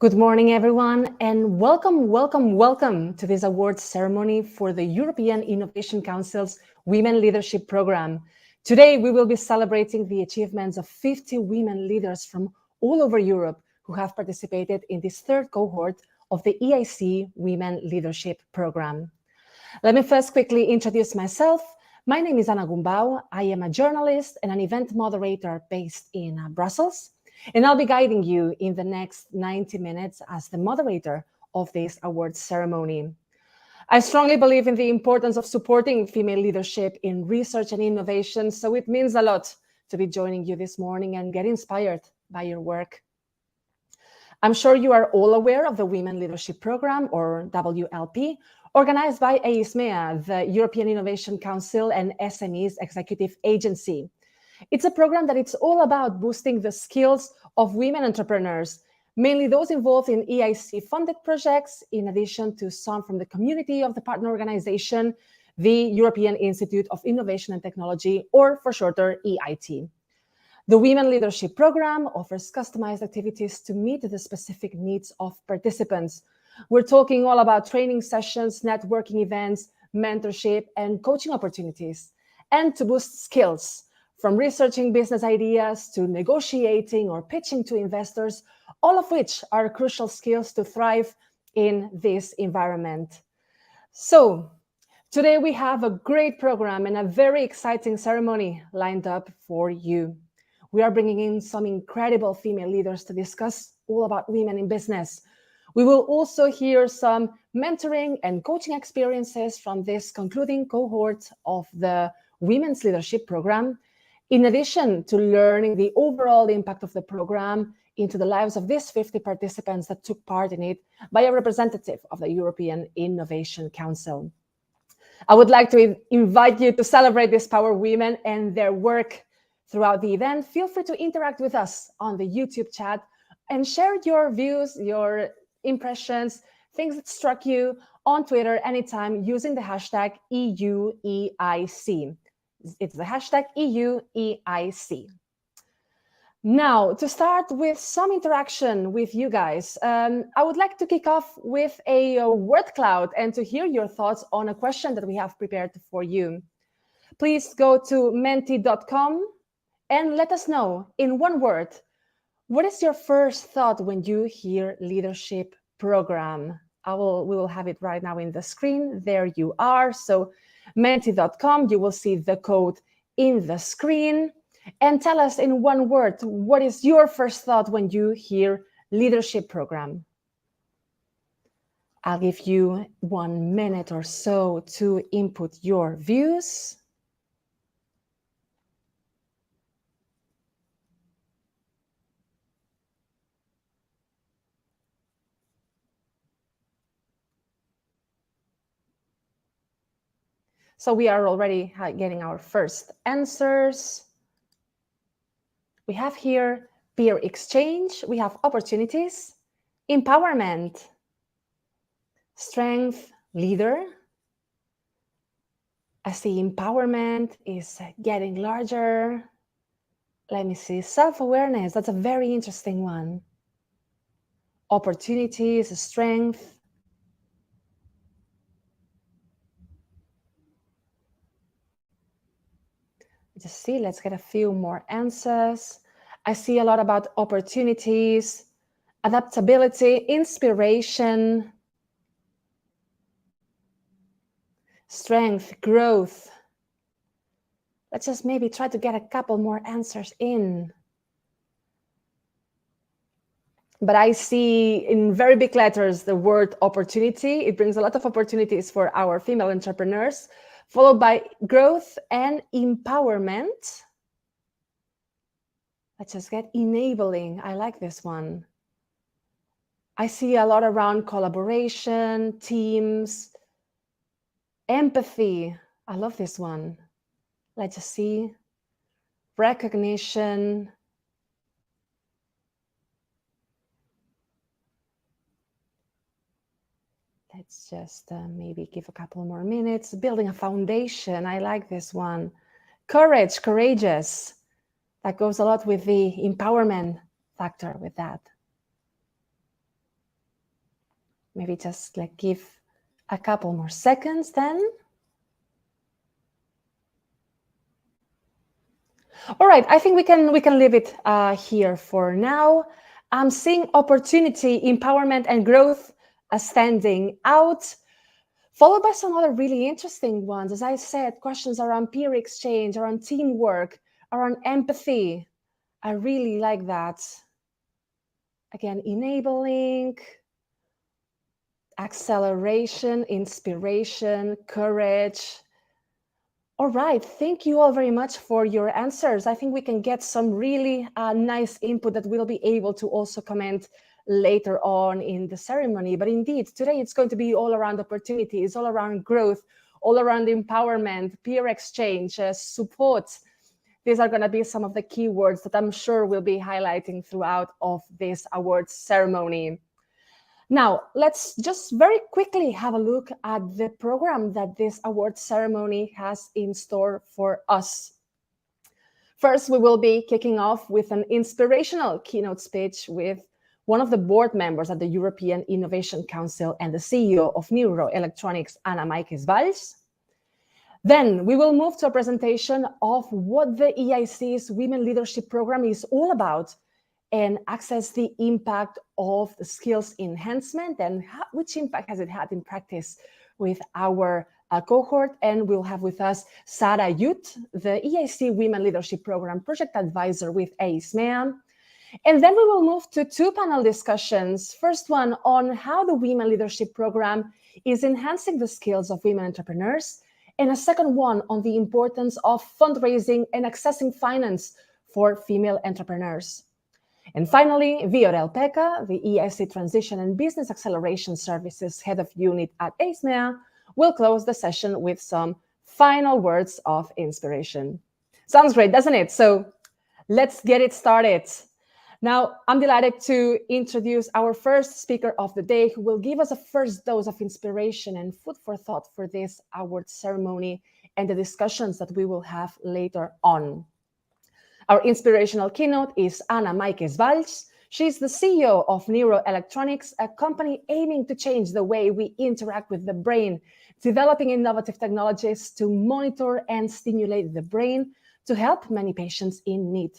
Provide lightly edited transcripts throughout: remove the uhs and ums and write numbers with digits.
Good morning, everyone, and welcome to this awards ceremony for the European Innovation Council's Women Leadership Program. Today, we will be celebrating the achievements of 50 women leaders from all over Europe who have participated in this third cohort of the EIC Women Leadership Program. Let me first quickly introduce myself. My name is Ana Gumbau. I am a journalist and an event moderator based in Brussels. And I'll be guiding you in the next 90 minutes as the moderator of this awards ceremony. I strongly believe in the importance of supporting female leadership in research and innovation, so it means a lot to be joining you this morning and get inspired by your work. I'm sure you are all aware of the Women Leadership Program, or WLP, organized by EISMEA, the European Innovation Council and SMEs Executive Agency. It's a program that it's all about boosting the skills of women entrepreneurs, mainly those involved in EIC-funded projects, in addition to some from the community of the partner organization, the European Institute of Innovation and Technology, or for shorter, EIT. The Women Leadership Program offers customized activities to meet the specific needs of participants. We're talking all about training sessions, networking events, mentorship, and coaching opportunities, and to boost skills, from researching business ideas to negotiating or pitching to investors, all of which are crucial skills to thrive in this environment. So today we have a great program and a very exciting ceremony lined up for you. We are bringing in some incredible female leaders to discuss all about women in business. We will also hear some mentoring and coaching experiences from this concluding cohort of the Women's Leadership Program, in addition to learning the overall impact of the program into the lives of these 50 participants that took part in it by a representative of the European Innovation Council. I would like to invite you to celebrate these power women and their work throughout the event. Feel free to interact with us on the YouTube chat and share your views, your impressions, things that struck you on Twitter anytime using the hashtag EUEIC. It's the hashtag EUEIC. Now, to start with some interaction with you guys, I would like to kick off with a word cloud and to hear your thoughts on a question that we have prepared for you. Please go to menti.com and let us know in one word, what is your first thought when you hear leadership program? We will have it right now in the screen. There you are. So menti.com, you will see the code in the screen. And tell us in one word, what is your first thought when you hear leadership program? I'll give you 1 minute or so to input your views. So we are already getting our first answers. We have here peer exchange, we have opportunities, empowerment, strength, leader. I see empowerment is getting larger. Let me see, self-awareness, that's a very interesting one. Opportunities, strength. Just see, let's get a few more answers. I see a lot about opportunities, adaptability, inspiration, strength, growth. Let's just maybe try to get a couple more answers in. But I see in very big letters the word opportunity. It brings a lot of opportunities for our female entrepreneurs, followed by growth and empowerment. Let's just get enabling. I like this one. I see a lot around collaboration, teams, empathy. I love this one. Let's just see. Recognition. Let's just maybe give a couple more minutes. Building a foundation. I like this one. Courage, courageous. That goes a lot with the empowerment factor with that. Maybe just like give a couple more seconds then. All right, I think we can leave it here for now. I'm seeing opportunity, empowerment, and growth as standing out, followed by some other really interesting ones. As I said, questions around peer exchange, around teamwork, around empathy. I really like that. Again, enabling, acceleration, inspiration, courage. All right, thank you all very much for your answers. I think we can get some really nice input that we'll be able to also comment later on in the ceremony. But indeed, today it's going to be all around opportunities, all around growth, all around empowerment, peer exchange, support. These are going to be some of the keywords that I'm sure we'll be highlighting throughout of this awards ceremony. Now, let's just very quickly have a look at the program that this award ceremony has in store for us. First, we will be kicking off with an inspirational keynote speech with one of the board members at the European Innovation Council and the CEO of Neuroelectronics, Anna Meikes-Valls. Then we will move to a presentation of what the EIC's Women Leadership Program is all about and access the impact of the skills enhancement and which impact has it had in practice with our cohort. And we'll have with us Sarah Yut, the EIC Women Leadership Program Project Advisor with EIC. And then we will move to two panel discussions. First one on how the Women Leadership Program is enhancing the skills of women entrepreneurs, and a second one on the importance of fundraising and accessing finance for female entrepreneurs. And finally, Viorel Pekka, the EIC Transition and Business Acceleration Services Head of Unit at EIC, will close the session with some final words of inspiration. Sounds great, doesn't it? So let's get it started. Now, I'm delighted to introduce our first speaker of the day, who will give us a first dose of inspiration and food for thought for this award ceremony and the discussions that we will have later on. Our inspirational keynote is Anna Meikes-Valls. She's the CEO of Neuroelectronics, a company aiming to change the way we interact with the brain, developing innovative technologies to monitor and stimulate the brain to help many patients in need.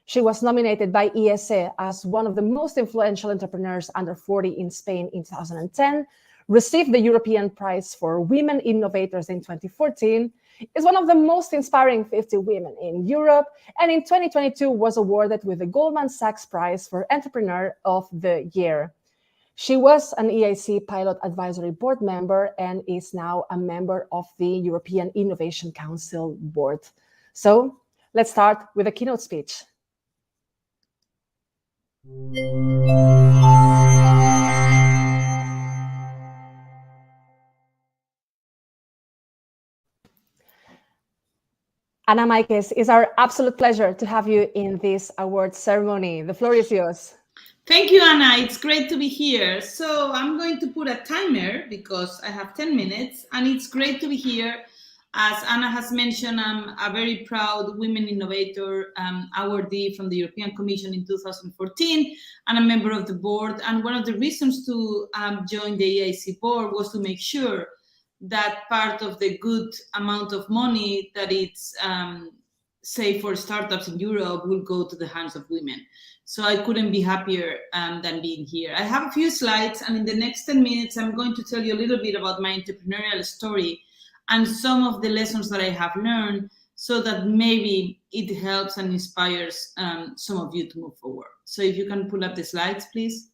She was nominated by EIC as one of the most influential entrepreneurs under 40 in Spain in 2010, received the European Prize for Women Innovators in 2014, is one of the most inspiring 50 women in Europe, and in 2022 was awarded with the Goldman Sachs Prize for Entrepreneur of the Year. She was an EIC Pilot Advisory Board member and is now a member of the European Innovation Council Board. So let's start with a keynote speech. Anna Meikes, it's our absolute pleasure to have you in this award ceremony. The floor is yours. Thank you, Anna. It's great to be here. So I'm going to put a timer because I have 10 minutes, and it's great to be here. As Anna has mentioned, I'm a very proud Women Innovator awardee from the European Commission in 2014, and a member of the board. And one of the reasons to join the EIC board was to make sure that part of the good amount of money that it's saved for startups in Europe will go to the hands of women. So I couldn't be happier than being here. I have a few slides, and in the next 10 minutes, I'm going to tell you a little bit about my entrepreneurial story and some of the lessons that I have learned, so that maybe it helps and inspires some of you to move forward. So if you can pull up the slides, please.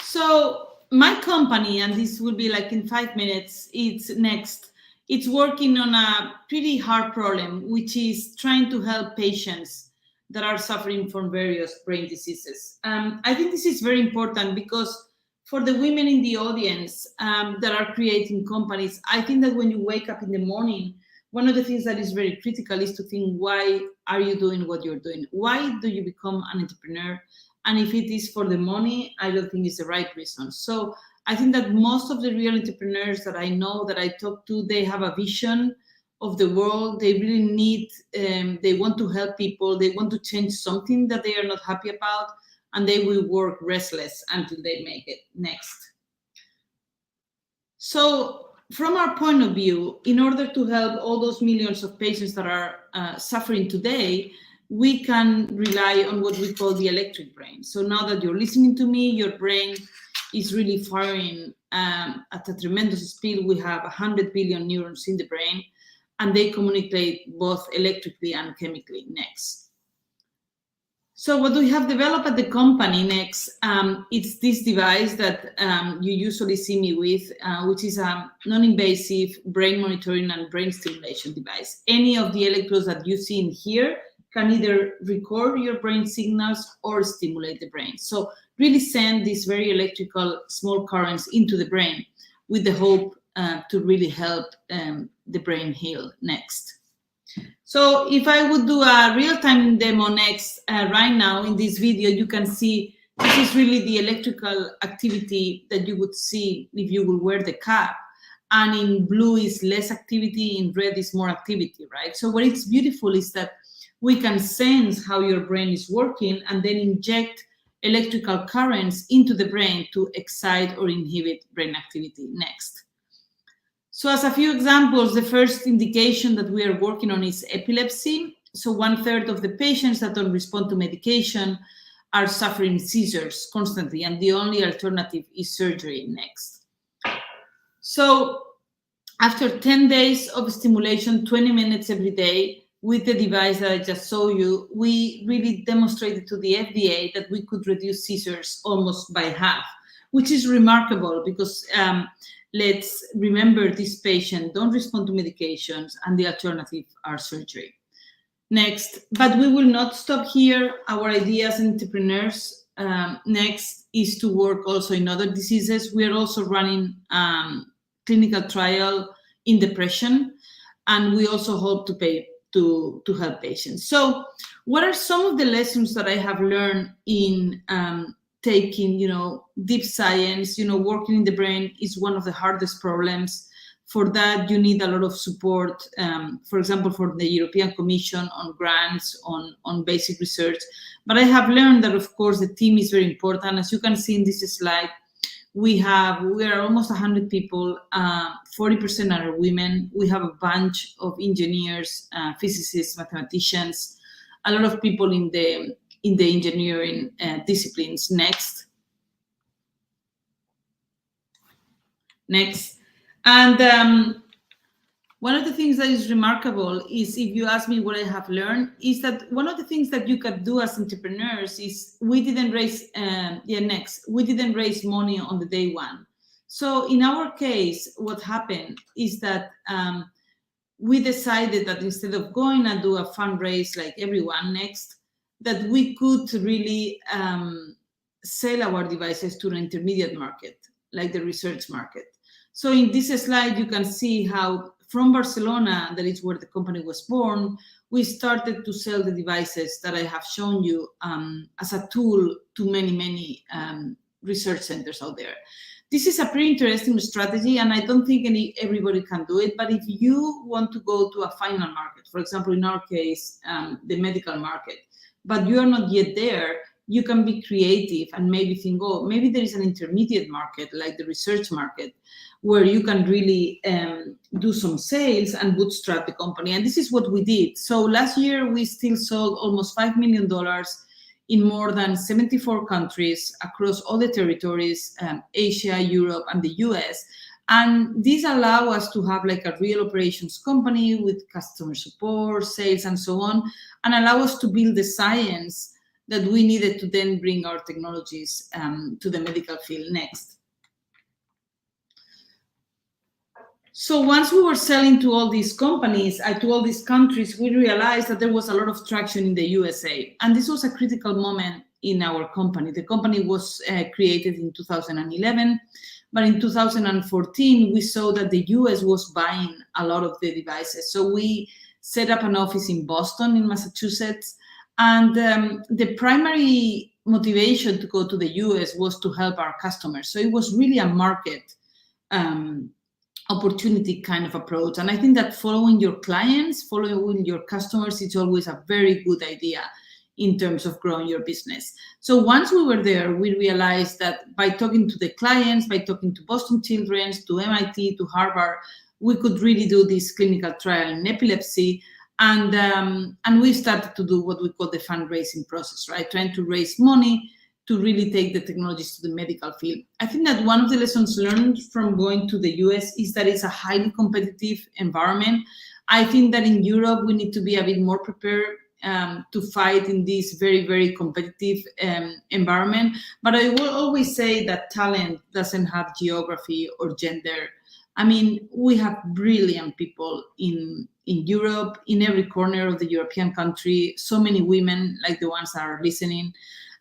So my company, and this will be like in 5 minutes, it's working on a pretty hard problem, which is trying to help patients that are suffering from various brain diseases. I think this is very important because for the women in the audience that are creating companies, I think that when you wake up in the morning, one of the things that is very critical is to think, why are you doing what you're doing? Why do you become an entrepreneur? And if it is for the money, I don't think it's the right reason. So I think that most of the real entrepreneurs that I know, that I talk to, they have a vision of the world. They really need, they want to help people. They want to change something that they are not happy about. and they will work restless until they make it. Next. So from our point of view, in order to help all those millions of patients that are suffering today, we can rely on what we call the electric brain. So now that you're listening to me, your brain is really firing at a tremendous speed. We have 100 billion neurons in the brain, and they communicate both electrically and chemically. Next. So what we have developed at the company next, it's this device that you usually see me with, which is a non-invasive brain monitoring and brain stimulation device. Any of the electrodes that you see in here can either record your brain signals or stimulate the brain. So really send these very electrical small currents into the brain with the hope to really help the brain heal. Next. So if I would do a real-time demo next, right now in this video, you can see this is really the electrical activity that you would see if you would wear the cap. And in blue is less activity, in red is more activity, right? So what is beautiful is that we can sense how your brain is working and then inject electrical currents into the brain to excite or inhibit brain activity. Next. So as a few examples, the first indication that we are working on is epilepsy. So 1/3 of the patients that don't respond to medication are suffering seizures constantly, and the only alternative is surgery. Next. So after 10 days of stimulation, 20 minutes every day with the device that I just showed you, we really demonstrated to the FDA that we could reduce seizures almost by half, which is remarkable because let's remember this patient don't respond to medications and the alternative are surgery. Next, but we will not stop here. Our idea as entrepreneurs next is to work also in other diseases. We are also running clinical trial in depression, and we also hope to help patients. So what are some of the lessons that I have learned in taking, deep science, working in the brain is one of the hardest problems. For that, you need a lot of support, for example, for the European Commission on grants, on basic research. But I have learned that, of course, the team is very important. As you can see in this slide, we are almost 100 people, 40% are women. We have a bunch of engineers, physicists, mathematicians, a lot of people in the engineering disciplines. Next. And one of the things that is remarkable is, if you ask me what I have learned, is that one of the things that you can do as entrepreneurs is we didn't raise money on the day one. So in our case, what happened is that we decided that instead of going and do a fundraise like everyone next, that we could really sell our devices to an intermediate market, like the research market. So in this slide, you can see how from Barcelona, that is where the company was born, we started to sell the devices that I have shown you as a tool to many research centers out there. This is a pretty interesting strategy, and I don't think everybody can do it. But if you want to go to a final market, for example, in our case, the medical market, but you are not yet there, you can be creative and maybe think, oh, maybe there is an intermediate market, like the research market, where you can really do some sales and bootstrap the company. And this is what we did. So last year, we still sold almost $5 million in more than 74 countries across all the territories, Asia, Europe, and the US. And these allow us to have like a real operations company with customer support, sales, and so on, and allow us to build the science that we needed to then bring our technologies to the medical field. Next. So once we were selling to all these companies, to all these countries, we realized that there was a lot of traction in the USA. And this was a critical moment in our company. The company was created in 2011, but in 2014, we saw that the US was buying a lot of the devices. So we set up an office in Boston, in Massachusetts. And the primary motivation to go to the US was to help our customers. So it was really a market opportunity kind of approach. And I think that following your clients, following your customers, it's always a very good idea in terms of growing your business. So once we were there, we realized that by talking to the clients, by talking to Boston Children's, to MIT, to Harvard, we could really do this clinical trial in epilepsy. And we started to do what we call the fundraising process, right? Trying to raise money to really take the technologies to the medical field. I think that one of the lessons learned from going to the US is that it's a highly competitive environment. I think that in Europe, we need to be a bit more prepared to fight in this very, very competitive environment. But I will always say that talent doesn't have geography or gender. I mean, we have brilliant people in Europe, in every corner of the European country, so many women like the ones that are listening.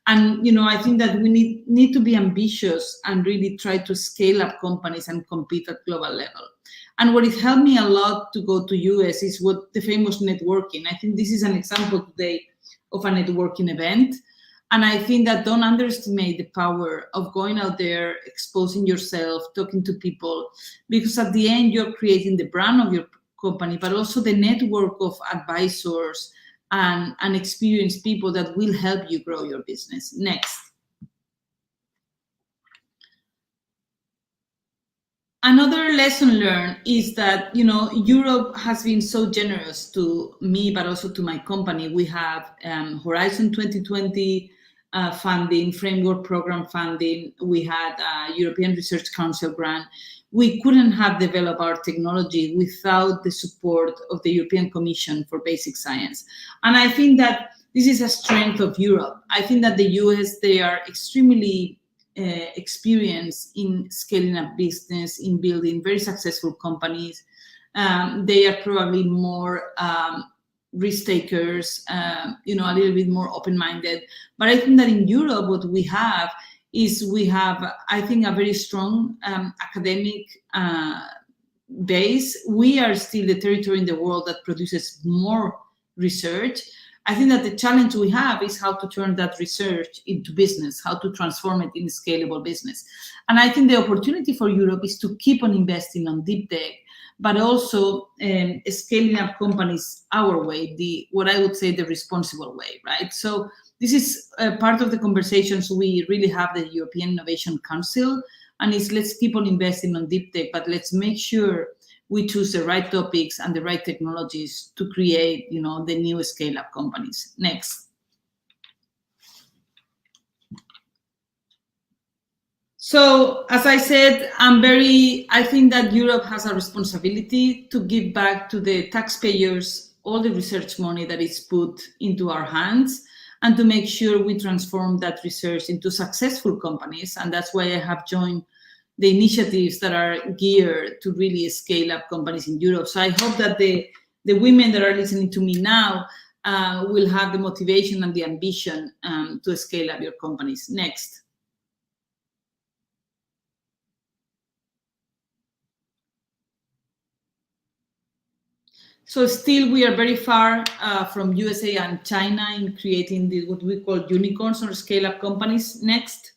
And, I think that we need to be ambitious and really try to scale up companies and compete at global level. And what it helped me a lot to go to US is what the famous networking. I think this is an example today of a networking event. And I think that don't underestimate the power of going out there, exposing yourself, talking to people, because at the end, you're creating the brand of your company, but also the network of advisors and experienced people that will help you grow your business. Next. Another lesson learned is that, Europe has been so generous to me, but also to my company. We have Horizon 2020 funding, framework program funding. We had a European Research Council grant. We couldn't have developed our technology without the support of the European Commission for Basic Science. And I think that this is a strength of Europe. I think that the US, they are extremely experienced in scaling up business, in building very successful companies. They are probably more risk takers, a little bit more open-minded. But I think that in Europe, what we have is I think, a very strong academic base. We are still the territory in the world that produces more research. I think that the challenge we have is how to turn that research into business, how to transform it in scalable business. And I think the opportunity for Europe is to keep on investing on deep tech, but also scaling up companies our way, what I would say the responsible way, right? So this is part of the conversations we really have the European Innovation Council, and let's keep on investing on deep tech, but let's make sure we choose the right topics and the right technologies to create, the new scale-up companies. Next. So, as I said, I think that Europe has a responsibility to give back to the taxpayers all the research money that is put into our hands, and to make sure we transform that research into successful companies. And that's why I have joined the initiatives that are geared to really scale up companies in Europe. So I hope that the women that are listening to me now will have the motivation and the ambition to scale up your companies. Next. So still we are very far from USA and China in creating what we call unicorns or scale-up companies. Next.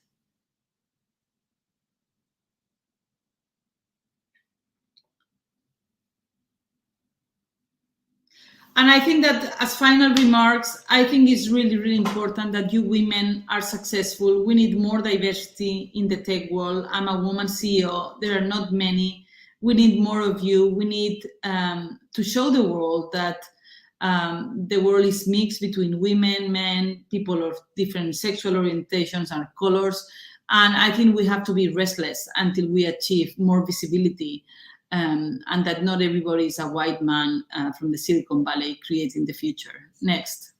And I think that as final remarks, I think it's really, really important that you women are successful. We need more diversity in the tech world. I'm a woman CEO. There are not many. We need more of you. We need to show the world that the world is mixed between women, men, people of different sexual orientations and colors. And I think we have to be restless until we achieve more visibility, and that not everybody is a white man from the Silicon Valley creating the future. Next.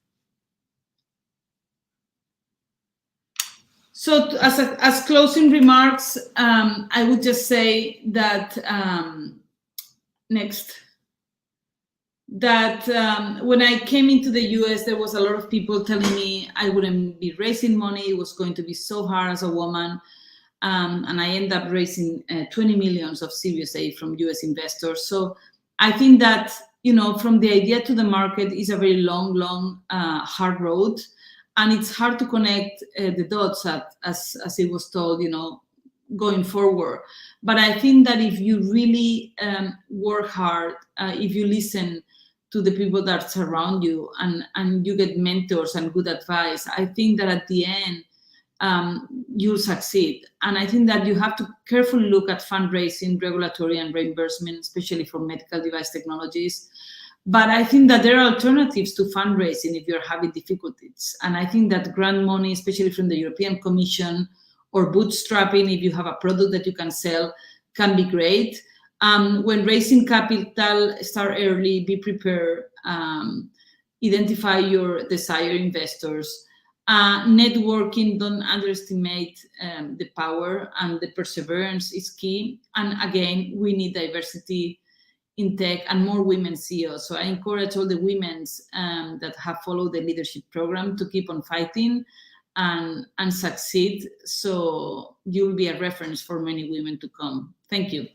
So as closing remarks, I would just say that, when I came into the US, there was a lot of people telling me I wouldn't be raising money. It was going to be so hard as a woman. And I ended up raising 20 millions of Series A from US investors. So I think that, from the idea to the market is a very long, hard road. And it's hard to connect the dots as it was told, going forward. But I think that if you really work hard, if you listen to the people that surround you, and you get mentors and good advice, I think that at the end, you'll succeed. And I think that you have to carefully look at fundraising, regulatory, and reimbursement, especially for medical device technologies. But I think that there are alternatives to fundraising if you're having difficulties. And I think that grant money, especially from the European Commission, or bootstrapping, if you have a product that you can sell, can be great. When raising capital, start early, be prepared, identify your desired investors. Networking, don't underestimate the power, and the perseverance is key. And again, we need diversity in tech and more women CEOs. So I encourage all the women that have followed the leadership program to keep on fighting and succeed. So you'll be a reference for many women to come. Thank you.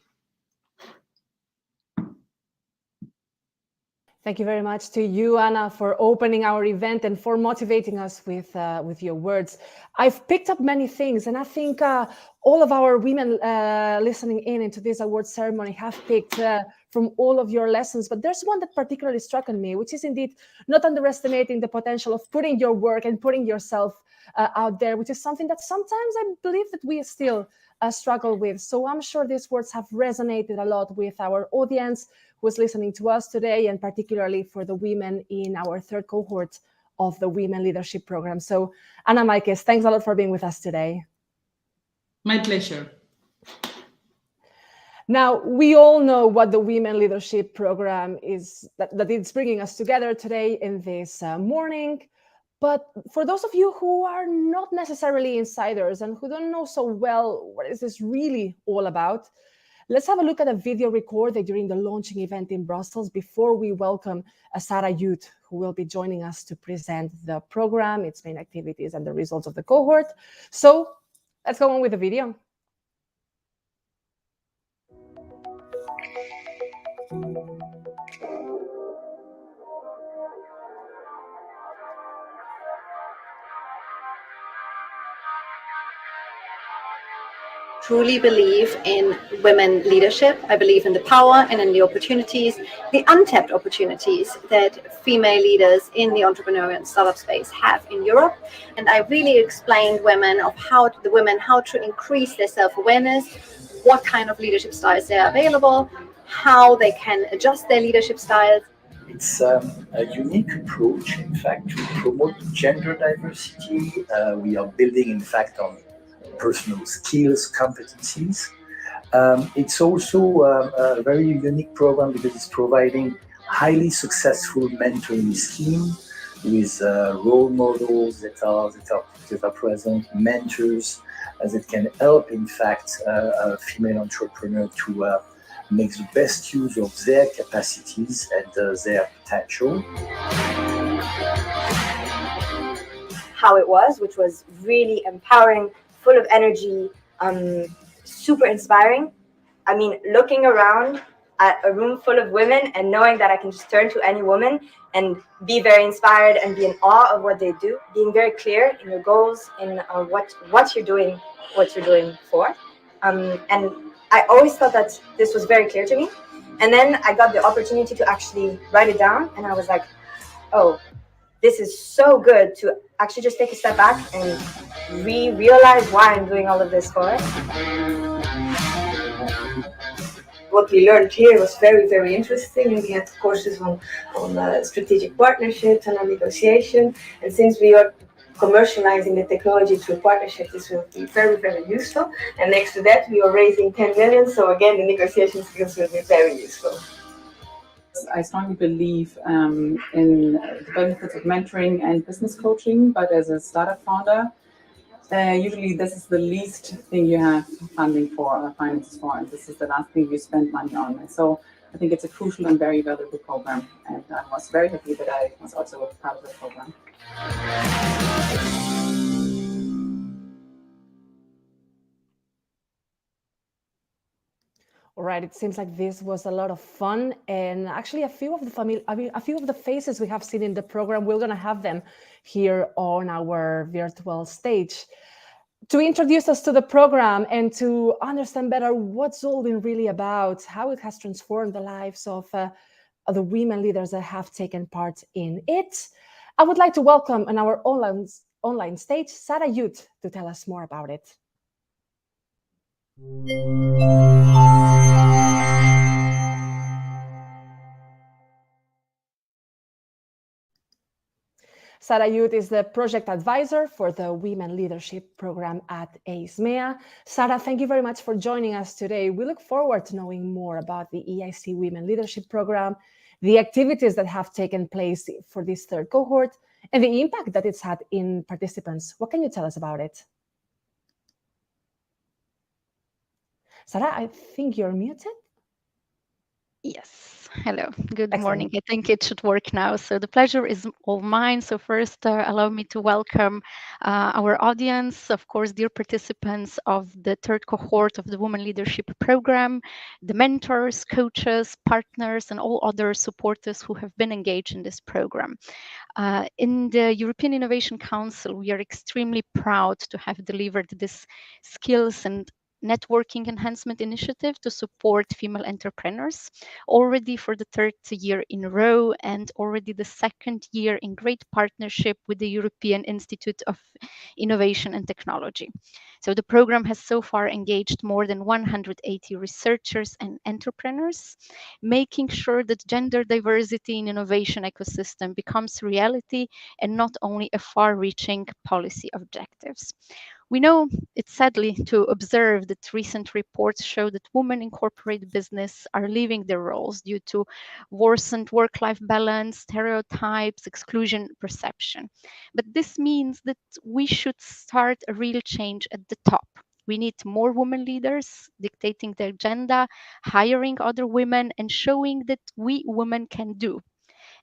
Thank you very much to you, Anna, for opening our event and for motivating us with your words. I've picked up many things, and I think all of our women listening into this award ceremony have picked from all of your lessons. But there's one that particularly struck on me, which is indeed not underestimating the potential of putting your work and putting yourself out there, which is something that sometimes I believe that we still struggle with. So I'm sure these words have resonated a lot with our audience who's listening to us today, and particularly for the women in our third cohort of the Women Leadership Program. So Anna Maikes, thanks a lot for being with us today. My pleasure. Now, we all know what the Women Leadership Program is, that it's bringing us together today in this morning. But for those of you who are not necessarily insiders and who don't know so well what is this really all about, let's have a look at a video recorded during the launching event in Brussels before we welcome Sarah Youth, who will be joining us to present the program, its main activities, and the results of the cohort. So let's go on with the video. Truly believe in women leadership. I believe in the power and in the opportunities, the untapped opportunities that female leaders in the entrepreneurial and startup space have in Europe. And I really explained how to increase their self-awareness, what kind of leadership styles they are available, how they can adjust their leadership styles. It's a unique approach, in fact, to promote gender diversity. We are building, in fact, on personal skills, competencies. It's also a very unique program because it's providing highly successful mentoring scheme with role models that are present, mentors that can help, in fact, a female entrepreneur to make the best use of their capacities and their potential. How it was, which was really empowering, full of energy, super inspiring. I mean, looking around at a room full of women and knowing that I can just turn to any woman and be very inspired and be in awe of what they do, being very clear in your goals, in what you're doing for. And I always thought that this was very clear to me. And then I got the opportunity to actually write it down, and I was like, oh, this is so good to actually just take a step back and realize why I'm doing all of this for. What we learned here was very, very interesting. We had courses on strategic partnerships and on negotiation. And since we are commercializing the technology through partnership, this will be very, very useful. And next to that, we are raising 10 million. So again, the negotiation skills will be very useful. I strongly believe in the benefits of mentoring and business coaching, but as a startup founder, usually this is the least thing you have funding for or finances for, and this is the last thing you spend money on. And so I think it's a crucial and very valuable program, and I was very happy that I was also a part of the program. All right, it seems like this was a lot of fun, and actually a few of the faces we have seen in the program, we're going to have them here on our virtual stage to introduce us to the program and to understand better what's all been really about, how it has transformed the lives of the women leaders that have taken part in it. I would like to welcome on our online stage Sarah Youth to tell us more about it. Sarah Youth is the project advisor for the Women Leadership Program at EIC. Sarah, thank you very much for joining us today. We look forward to knowing more about the EIC Women Leadership Program, the activities that have taken place for this third cohort, and the impact that it's had in participants. What can you tell us about it? Sarah, I think you're muted. Yes. Hello. Good Excellent. morning. I think it should work now. So the pleasure is all mine. So first, allow me to welcome our audience, of course, dear participants of the third cohort of the Women Leadership Program, the mentors, coaches, partners, and all other supporters who have been engaged in this program. In the European Innovation Council, we are extremely proud to have delivered this skills and networking enhancement initiative to support female entrepreneurs already for the third year in a row and already the second year in great partnership with the European Institute of Innovation and Technology. So the program has so far engaged more than 180 researchers and entrepreneurs, making sure that gender diversity in innovation ecosystem becomes reality and not only a far-reaching policy objectives. We know it's sadly to observe that recent reports show that women in corporate business are leaving their roles due to worsened work-life balance, stereotypes, exclusion perception. But this means that we should start a real change at the top. We need more women leaders dictating the agenda, hiring other women, and showing that we women can do.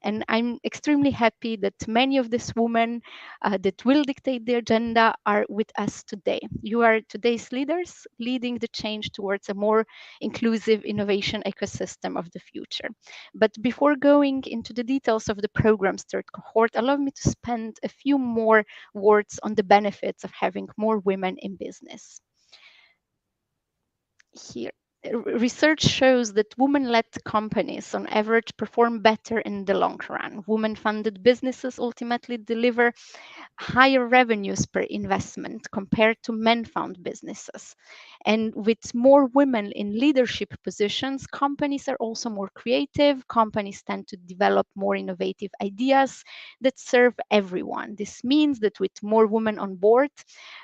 And I'm extremely happy that many of these women that will dictate the agenda are with us today. You are today's leaders leading the change towards a more inclusive innovation ecosystem of the future. But before going into the details of the program's third cohort, allow me to spend a few more words on the benefits of having more women in business. Here. Research shows that women-led companies on average perform better in the long run. Women-funded businesses ultimately deliver higher revenues per investment compared to men-founded businesses. And with more women in leadership positions, companies are also more creative. Companies tend to develop more innovative ideas that serve everyone. This means that with more women on board,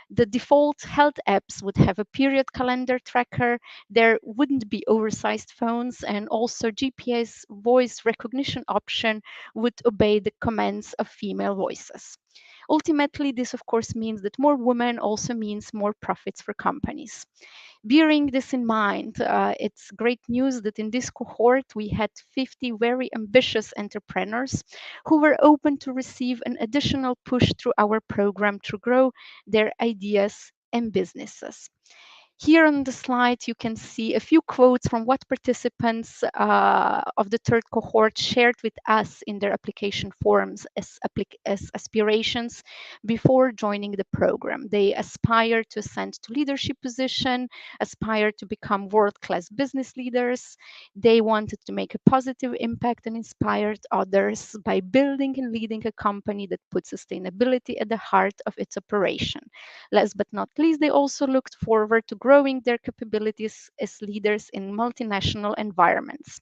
the default health apps would have a period calendar tracker. There wouldn't be oversized phones, and also GPS voice recognition option would obey the commands of female voices. Ultimately, this of course means that more women also means more profits for companies. Bearing this in mind, it's great news that in this cohort we had 50 very ambitious entrepreneurs who were open to receive an additional push through our program to grow their ideas and businesses. Here on the slide, you can see a few quotes from what participants of the third cohort shared with us in their application forms as aspirations before joining the program. They aspire to ascend to leadership position, aspire to become world-class business leaders. They wanted to make a positive impact and inspired others by building and leading a company that puts sustainability at the heart of its operation. Last but not least, they also looked forward to growing their capabilities as leaders in multinational environments.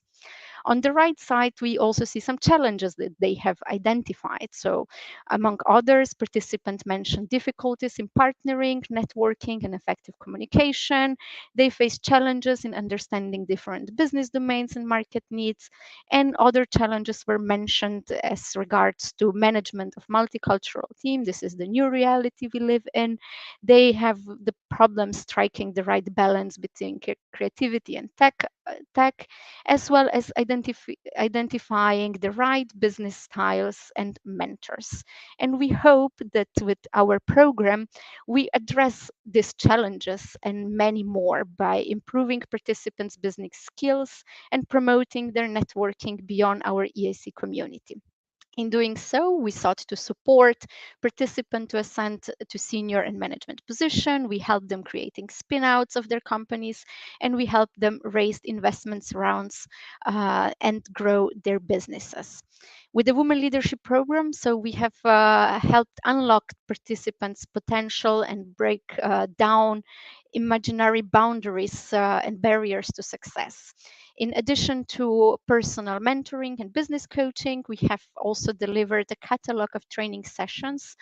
On the right side, we also see some challenges that they have identified. So among others, participants mentioned difficulties in partnering, networking, and effective communication. They face challenges in understanding different business domains and market needs. And other challenges were mentioned as regards to management of multicultural team. This is the new reality we live in. They have the problem striking the right balance between creativity and tech, as well as identifying the right business styles and mentors. And we hope that with our program, we address these challenges and many more by improving participants' business skills and promoting their networking beyond our EIC community. In doing so, we sought to support participants to ascend to senior and management position. We helped them creating spin-outs of their companies, and we helped them raise investments rounds and grow their businesses. With the Women Leadership Program, so we have helped unlock participants' potential and break down imaginary boundaries and barriers to success. In addition to personal mentoring and business coaching, we have also delivered a catalog of training sessions,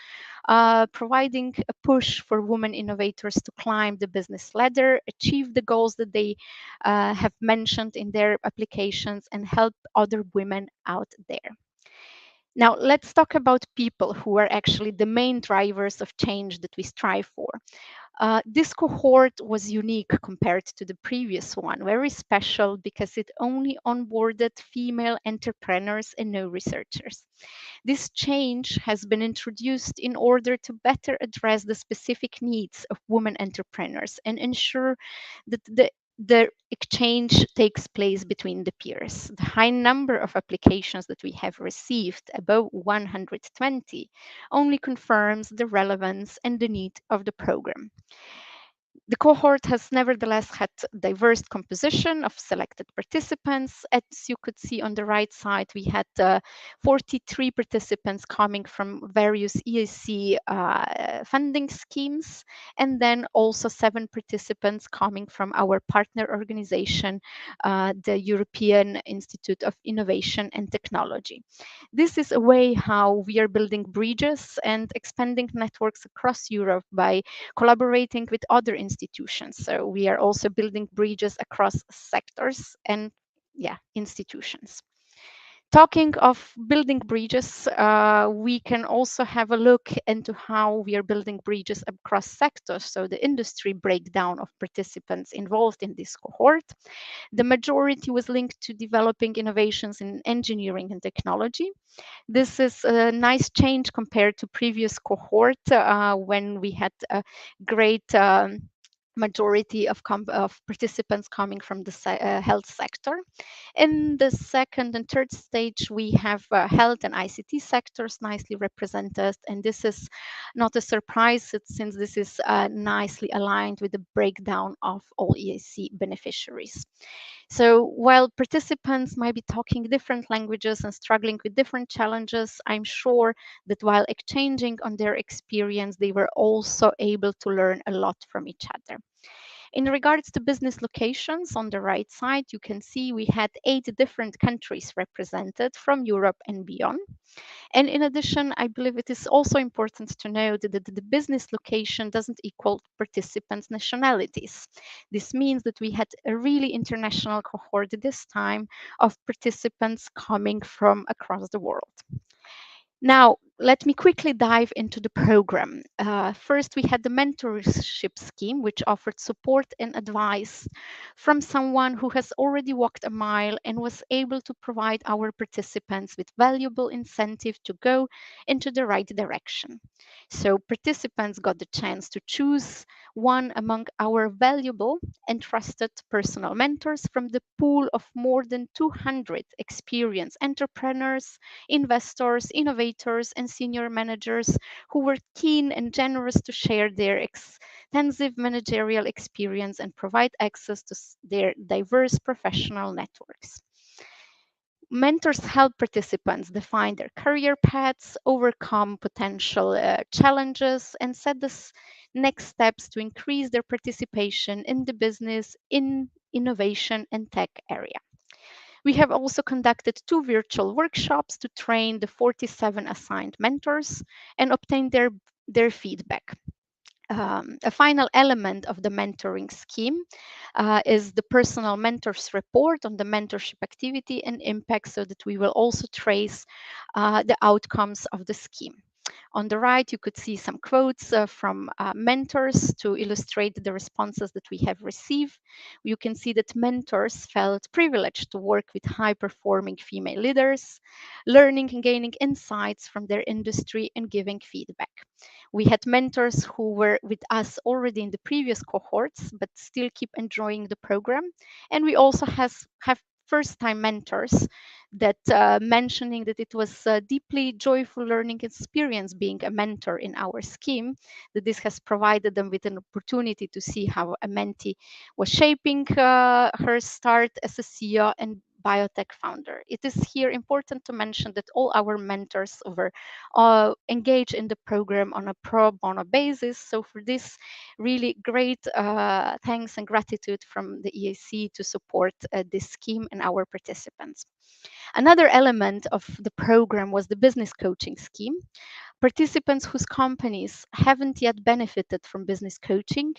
providing a push for women innovators to climb the business ladder, achieve the goals that they have mentioned in their applications, and help other women out there. Now, let's talk about people who are actually the main drivers of change that we strive for. This cohort was unique compared to the previous one, very special because it only onboarded female entrepreneurs and no researchers. This change has been introduced in order to better address the specific needs of women entrepreneurs and ensure that the exchange takes place between the peers. The high number of applications that we have received, above 120, only confirms the relevance and the need of the program. The cohort has nevertheless had diverse composition of selected participants. As you could see on the right side, we had 43 participants coming from various EIC funding schemes, and then also 7 participants coming from our partner organization, the European Institute of Innovation and Technology. This is a way how we are building bridges and expanding networks across Europe by collaborating with other institutions. So we are also building bridges across sectors and institutions. Talking of building bridges, we can also have a look into how we are building bridges across sectors, so the industry breakdown of participants involved in this cohort. The majority was linked to developing innovations in engineering and technology. This is a nice change compared to previous cohort when we had a great majority of participants coming from the health sector. In the second and third stage, we have health and ICT sectors nicely represented, and this is not a surprise since this is nicely aligned with the breakdown of all EIC beneficiaries. So while participants might be talking different languages and struggling with different challenges, I'm sure that while exchanging on their experience, they were also able to learn a lot from each other. In regards to business locations, on the right side, you can see we had 8 different countries represented from Europe and beyond. And in addition, I believe it is also important to note that the business location doesn't equal participants' nationalities. This means that we had a really international cohort this time of participants coming from across the world. Now, let me quickly dive into the program. First, we had the mentorship scheme, which offered support and advice from someone who has already walked a mile and was able to provide our participants with valuable incentive to go into the right direction. So participants got the chance to choose one among our valuable and trusted personal mentors from the pool of more than 200 experienced entrepreneurs, investors, innovators, and senior managers who were keen and generous to share their extensive managerial experience and provide access to their diverse professional networks. Mentors help participants define their career paths, overcome potential challenges, and set the next steps to increase their participation in the business, in innovation, and tech area. We have also conducted 2 virtual workshops to train the 47 assigned mentors and obtain their feedback. A final element of the mentoring scheme is the personal mentors report on the mentorship activity and impact, so that we will also trace the outcomes of the scheme. On the right, you could see some quotes from mentors to illustrate the responses that we have received. You can see that mentors felt privileged to work with high-performing female leaders, learning and gaining insights from their industry and giving feedback. We had mentors who were with us already in the previous cohorts, but still keep enjoying the program. And we also have first-time mentors that mentioning that it was a deeply joyful learning experience being a mentor in our scheme, that this has provided them with an opportunity to see how a mentee was shaping her start as a CEO and biotech founder. It is here important to mention that all our mentors were engaged in the program on a pro bono basis. So for this, really great thanks and gratitude from the EIC to support this scheme and our participants. Another element of the program was the business coaching scheme. Participants whose companies haven't yet benefited from business coaching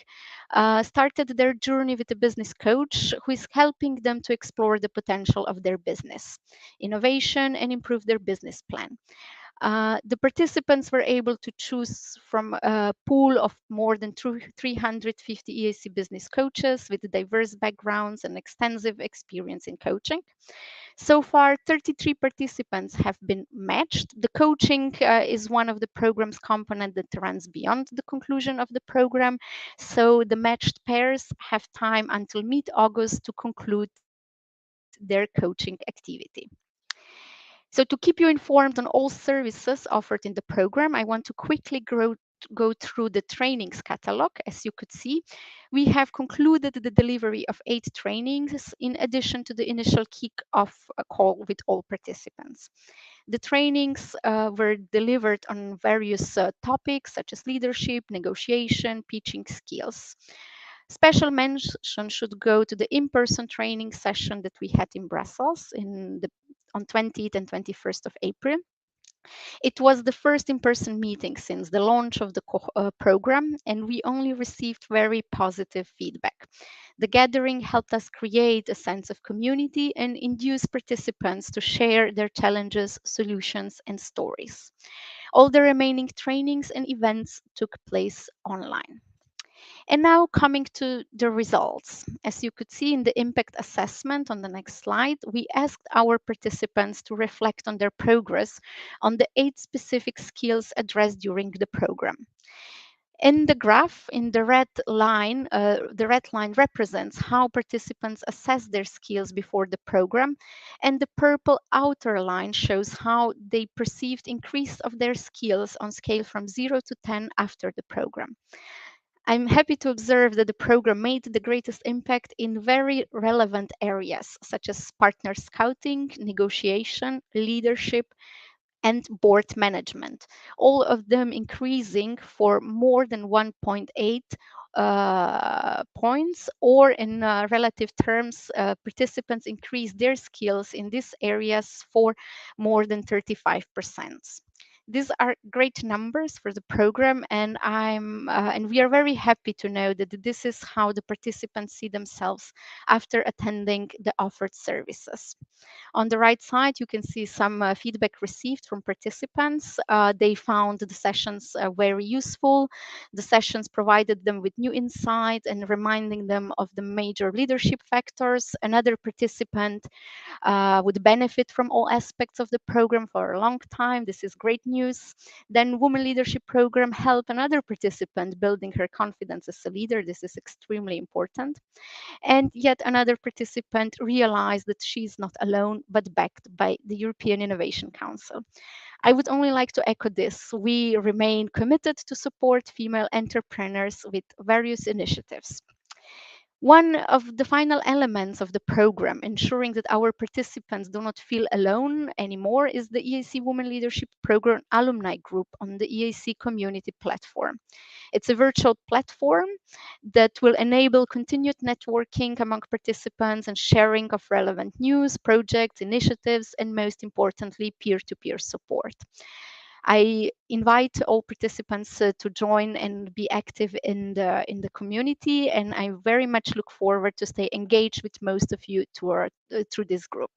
started their journey with a business coach who is helping them to explore the potential of their business, innovation, and improve their business plan. The participants were able to choose from a pool of more than 350 EIC business coaches with diverse backgrounds and extensive experience in coaching. So far, 33 participants have been matched. The coaching is one of the program's component that runs beyond the conclusion of the program. So the matched pairs have time until mid-August to conclude their coaching activity. So to keep you informed on all services offered in the program, I want to quickly go through the trainings catalog. As you could see, we have concluded the delivery of 8 trainings in addition to the initial kick-off call with all participants. The trainings were delivered on various topics such as leadership, negotiation, pitching skills. Special mention should go to the in-person training session that we had in Brussels on 20th and 21st of April. It was the first in-person meeting since the launch of the program, and we only received very positive feedback. The gathering helped us create a sense of community and induce participants to share their challenges, solutions, and stories. All the remaining trainings and events took place online. And now coming to the results. As you could see in the impact assessment on the next slide, we asked our participants to reflect on their progress on the 8 specific skills addressed during the program. In the graph, in the red line represents how participants assess their skills before the program, and the purple outer line shows how they perceived increase of their skills on scale from 0 to 10 after the program. I'm happy to observe that the program made the greatest impact in very relevant areas, such as partner scouting, negotiation, leadership, and board management, all of them increasing for more than 1.8 points, or in relative terms, participants increased their skills in these areas for more than 35%. These are great numbers for the program, and we are very happy to know that this is how the participants see themselves after attending the offered services. On the right side, you can see some feedback received from participants. They found the sessions very useful. The sessions provided them with new insight and reminding them of the major leadership factors. Another participant would benefit from all aspects of the program for a long time. This is great news. Then Women Leadership Program helped another participant building her confidence as a leader. This is extremely important. And yet another participant realized that she's not alone, but backed by the European Innovation Council. I would only like to echo this. We remain committed to support female entrepreneurs with various initiatives. One of the final elements of the program, ensuring that our participants do not feel alone anymore, is the EIC Women Leadership Program Alumni Group on the EIC community platform. It's a virtual platform that will enable continued networking among participants and sharing of relevant news, projects, initiatives, and most importantly, peer-to-peer support. I invite all participants to join and be active in the community, and I very much look forward to stay engaged with most of you through this group.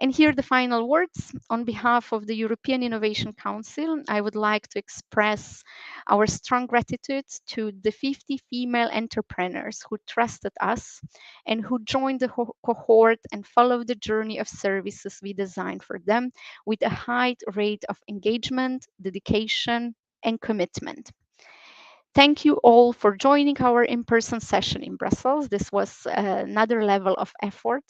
And here the final words. On behalf of the European Innovation Council, I would like to express our strong gratitude to the 50 female entrepreneurs who trusted us and who joined the cohort and followed the journey of services we designed for them with a high rate of engagement, dedication, and commitment. Thank you all for joining our in-person session in Brussels. This was another level of effort,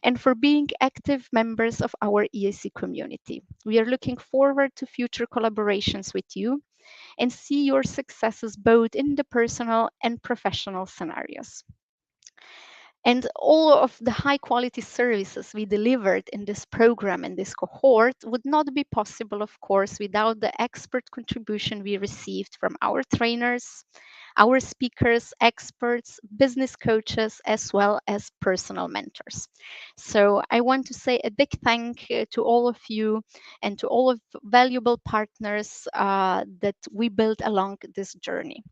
and for being active members of our EIC community. We are looking forward to future collaborations with you and see your successes both in the personal and professional scenarios. And all of the high quality services we delivered in this program and this cohort would not be possible, of course, without the expert contribution we received from our trainers, our speakers, experts, business coaches, as well as personal mentors. So I want to say a big thank you to all of you and to all of valuable partners that we built along this journey.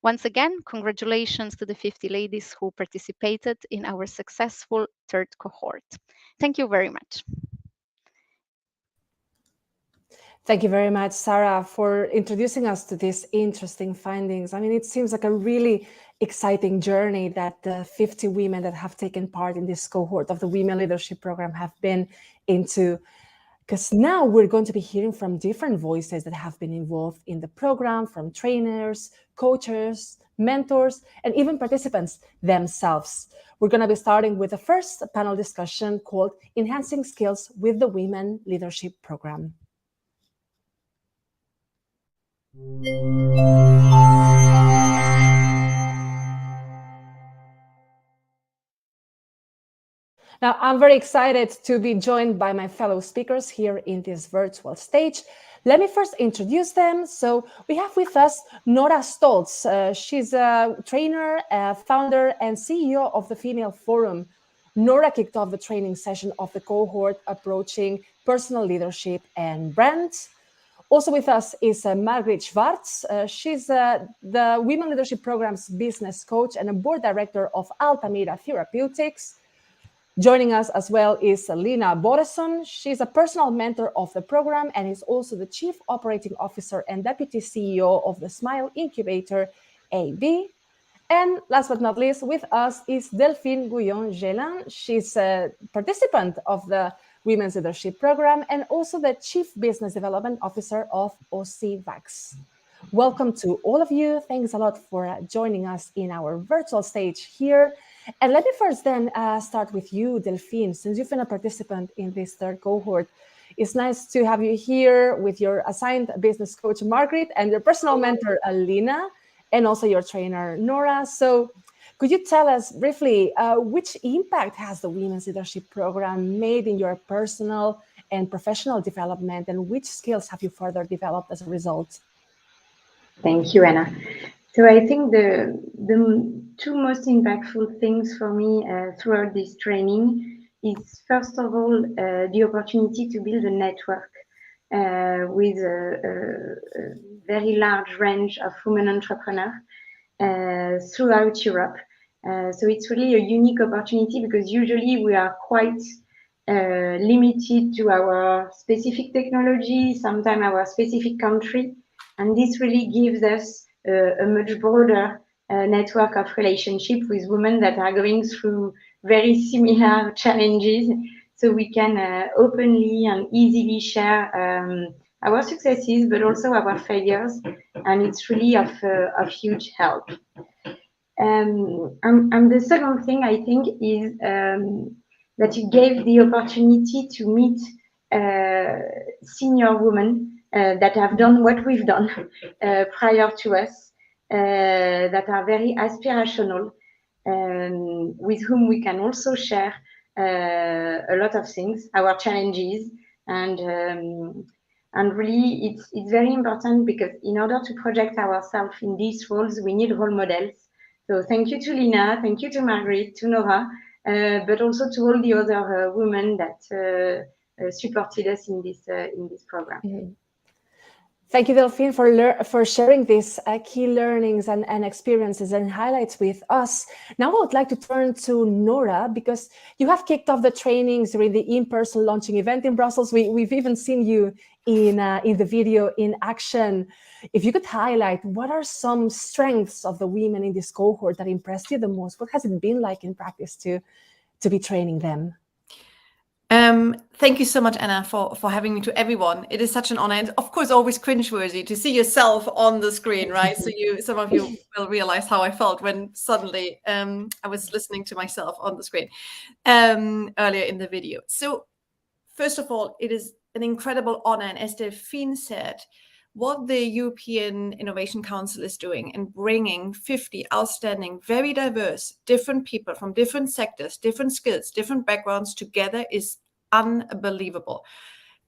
Once again, congratulations to the 50 ladies who participated in our successful third cohort. Thank you very much. Thank you very much, Sarah, for introducing us to these interesting findings. I mean, it seems like a really exciting journey that the 50 women that have taken part in this cohort of the Women Leadership Program have been into. Because now we're going to be hearing from different voices that have been involved in the program, from trainers, coaches, mentors, and even participants themselves. We're going to be starting with the first panel discussion called Enhancing Skills with the Women Leadership Program. Now, I'm very excited to be joined by my fellow speakers here in this virtual stage. Let me first introduce them. So we have with us Nora Stoltz. She's a trainer, founder, and CEO of the Female Forum. Nora kicked off the training session of the cohort approaching personal leadership and brand. Also with us is Margriet Schwartz. She's the Women Leadership Program's business coach and a board director of Altamira Therapeutics. Joining us as well is Lina Boreson. She's a personal mentor of the program and is also the Chief Operating Officer and Deputy CEO of the Smile Incubator AB. And last but not least, with us is Delphine Gouillon-Gélin. She's a participant of the Women's Leadership Program and also the Chief Business Development Officer of OCVAX. Welcome to all of you. Thanks a lot for joining us in our virtual stage here. And let me first then start with you, Delphine, since you've been a participant in this third cohort. It's nice to have you here with your assigned business coach, Margriet, and your personal mentor, Alina, and also your trainer, Nora. So could you tell us briefly which impact has the Women's Leadership Program made in your personal and professional development, and which skills have you further developed as a result? Thank you, Anna. So I think the two most impactful things for me throughout this training is, first of all, the opportunity to build a network with a very large range of women entrepreneurs throughout Europe. So it's really a unique opportunity because usually we are quite limited to our specific technology, sometimes our specific country. And this really gives us a much broader network of relationship with women that are going through very similar challenges. So we can openly and easily share our successes, but also our failures. And it's really of huge help. And the second thing I think is that you gave the opportunity to meet senior women that have done what we've done prior to us, that are very aspirational, with whom we can also share a lot of things, our challenges, and really it's very important because in order to project ourselves in these roles, we need role models. So thank you to Lina, thank you to Margriet, to Nora, but also to all the other women that supported us in this program. Mm-hmm. Thank you, Delphine, for sharing these key learnings and experiences and highlights with us. Now I would like to turn to Nora, because you have kicked off the trainings during the in-person launching event in Brussels. We've even seen you in the video in action. If you could highlight, what are some strengths of the women in this cohort that impressed you the most? What has it been like in practice to be training them? Thank you so much, Anna, for having me. To everyone, it is such an honor, and of course, always cringeworthy to see yourself on the screen, right? So some of you will realize how I felt when suddenly I was listening to myself on the screen earlier in the video. So first of all, it is an incredible honor, and as Delphine said, what the European Innovation Council is doing and bringing 50 outstanding, very diverse, different people from different sectors, different skills, different backgrounds together is unbelievable.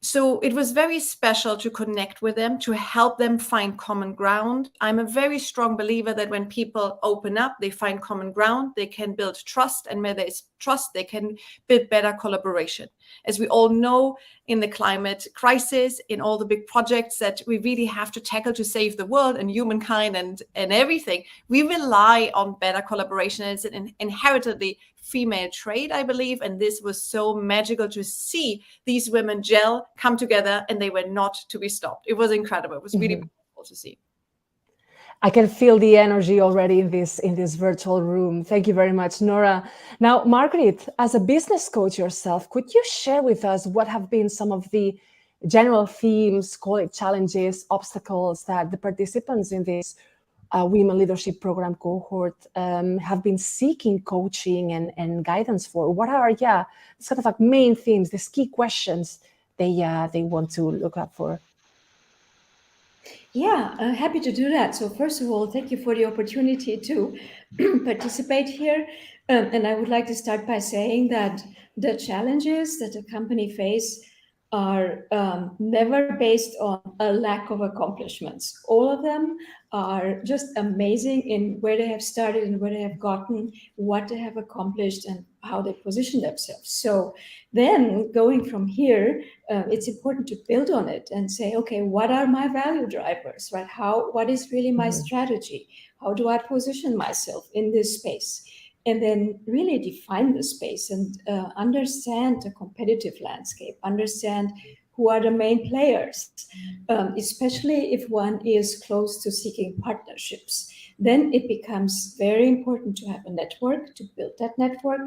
So it was very special to connect with them, to help them find common ground. I'm a very strong believer that when people open up, they find common ground, they can build trust, and where there is trust, they can build better collaboration. As we all know, in the climate crisis, in all the big projects that we really have to tackle to save the world and humankind and everything, we rely on better collaboration. It's an inherently female trait, I believe, and this was so magical to see these women gel, come together, and they were not to be stopped. It was incredible. It was really beautiful to see. I can feel the energy already in this virtual room. Thank you very much, Nora. Now, Margaret, as a business coach yourself, could you share with us what have been some of the general themes, call it challenges, obstacles that the participants in this Women Leadership Program cohort have been seeking coaching and guidance for? What are, sort of like main themes, these key questions they want to look up for? Yeah, happy to do that. So first of all, thank you for the opportunity to participate here. And I would like to start by saying that the challenges that a company face are never based on a lack of accomplishments. All of them are just amazing in where they have started and where they have gotten, what they have accomplished, and how they position themselves. So then going from here, it's important to build on it and say, okay, what are my value drivers, right? What is really my strategy? How do I position myself in this space? And then really define the space and understand the competitive landscape, understand who are the main players, especially if one is close to seeking partnerships. Then it becomes very important to have a network, to build that network,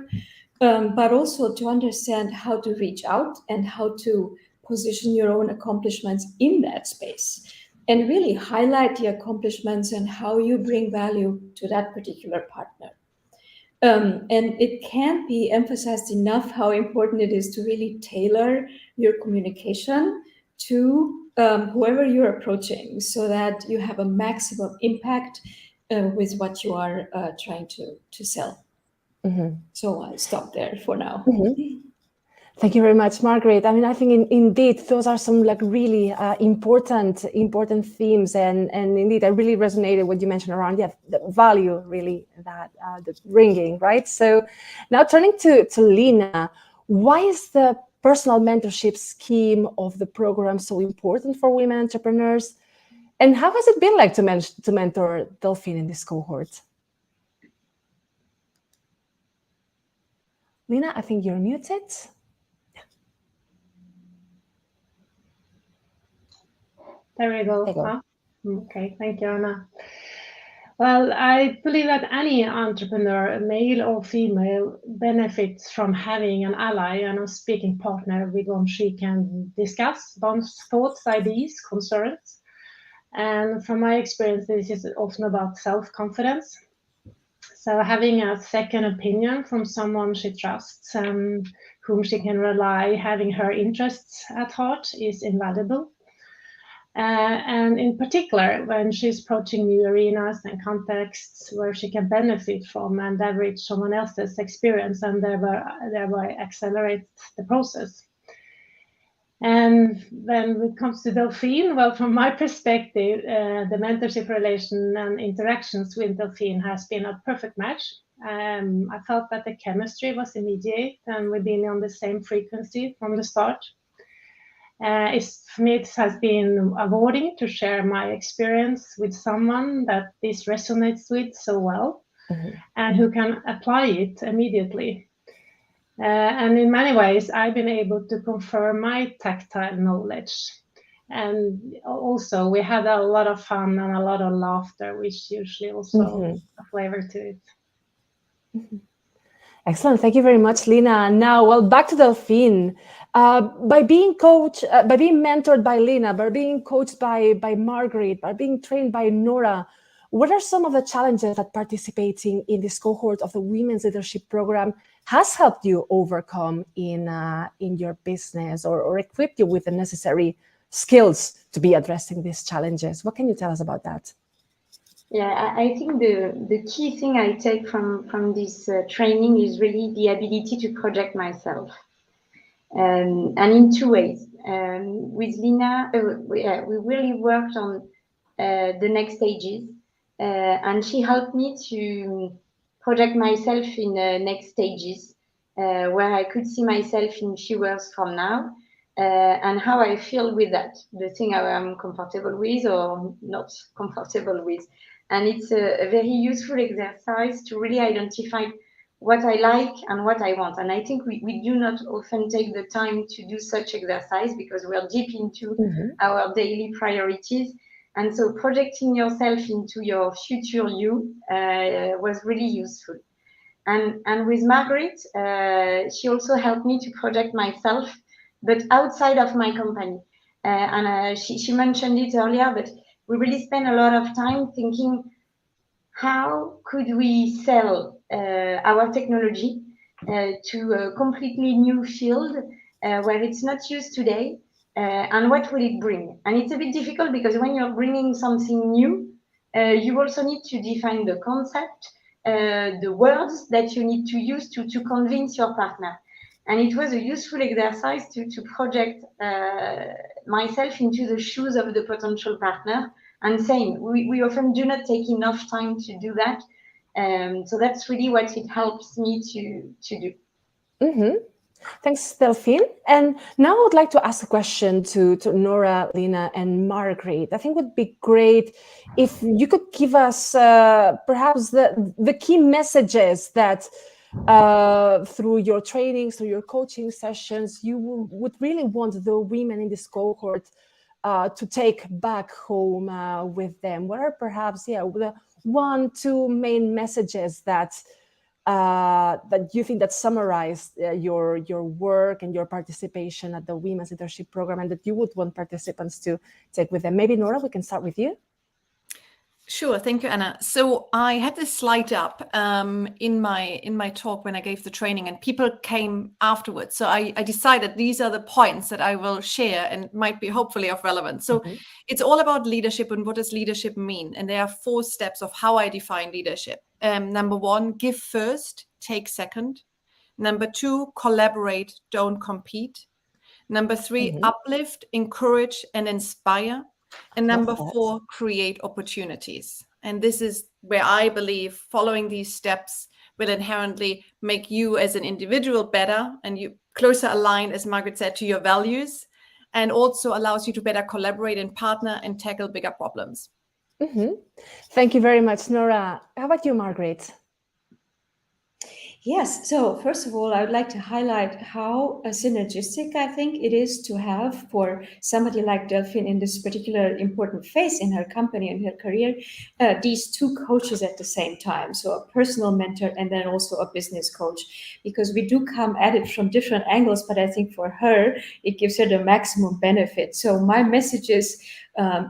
but also to understand how to reach out and how to position your own accomplishments in that space and really highlight the accomplishments and how you bring value to that particular partner. And it can't be emphasized enough how important it is to really tailor your communication to whoever you're approaching so that you have a maximum impact with what you are trying to sell. So I'll stop there for now. Thank you very much, Margaret. I mean, I think indeed those are some like really important themes, and indeed I really resonated what you mentioned around the value really that the bringing, right? So now turning to Lina, why is the personal mentorship scheme of the program so important for women entrepreneurs, and how has it been like to mentor Delphine in this cohort? Lina, I think you're muted. There we go. Huh? Okay, thank you, Anna. Well, I believe that any entrepreneur, male or female, benefits from having an ally and a speaking partner with whom she can discuss one's thoughts, ideas, concerns. And from my experience, this is often about self-confidence. So having a second opinion from someone she trusts and whom she can rely, having her interests at heart, is invaluable. And in particular, when she's approaching new arenas and contexts where she can benefit from and leverage someone else's experience and thereby accelerate the process. And when it comes to Delphine, well, from my perspective, the mentorship relation and interactions with Delphine has been a perfect match. I felt that the chemistry was immediate and we've been on the same frequency from the start. For me, it has been rewarding to share my experience with someone that this resonates with so well and who can apply it immediately. And in many ways, I've been able to confirm my tactile knowledge. And also, we had a lot of fun and a lot of laughter, which usually also a flavor to it. Excellent. Thank you very much, Lina. Now, well, back to Delphine. By being mentored by Lina, by being coached by Margaret, by being trained by Nora, what are some of the challenges that participating in this cohort of the Women's Leadership Program has helped you overcome in your business, or equipped you with the necessary skills to be addressing these challenges? What can you tell us about that? Yeah, I think the key thing I take from this training is really the ability to project myself, and in two ways. With Lina, we really worked on the next stages, and she helped me to project myself in the next stages, where I could see myself in few years from now, and how I feel with that, the thing I am comfortable with or not comfortable with. And it's a very useful exercise to really identify what I like and what I want. And I think we do not often take the time to do such exercise because we're deep into our daily priorities. And so projecting yourself into your future you was really useful. And with Margaret, she also helped me to project myself, but outside of my company. And she mentioned it earlier, but we really spend a lot of time thinking, how could we sell our technology to a completely new field where it's not used today, and what will it bring? And it's a bit difficult because when you're bringing something new, you also need to define the concept, the words that you need to use to convince your partner. And it was a useful exercise to project myself into the shoes of the potential partner. And same, we often do not take enough time to do that. So that's really what it helps me to do. Mm-hmm. Thanks, Delphine. And now I would like to ask a question to Nora, Lina, and Margaret. I think it would be great if you could give us perhaps the key messages that through your trainings, through your coaching sessions, you would really want the women in this cohort to take back home with them. What are perhaps, the 1-2 main messages that you think that summarize your work and your participation at the Women's Leadership Program, and that you would want participants to take with them? Maybe Nora, we can start with you. Sure, thank you, Anna. So I had this slide up in my talk when I gave the training, and people came afterwards. So I decided these are the points that I will share and might be hopefully of relevance. So it's all about leadership and what does leadership mean? And there are 4 steps of how I define leadership. Number 1, give first, take second. Number 2, collaborate, don't compete. Number 3, uplift, encourage, and inspire. And number 4, create opportunities. And this is where I believe following these steps will inherently make you as an individual better, and you closer aligned, as Margaret said, to your values, and also allows you to better collaborate and partner and tackle bigger problems. Thank you very much, Nora. How about you, Margaret? Yes, so first of all, I would like to highlight how synergistic I think it is to have for somebody like Delphine in this particular important phase in her company and her career, these 2 coaches at the same time. So a personal mentor and then also a business coach, because we do come at it from different angles, but I think for her, it gives her the maximum benefit. So my message is,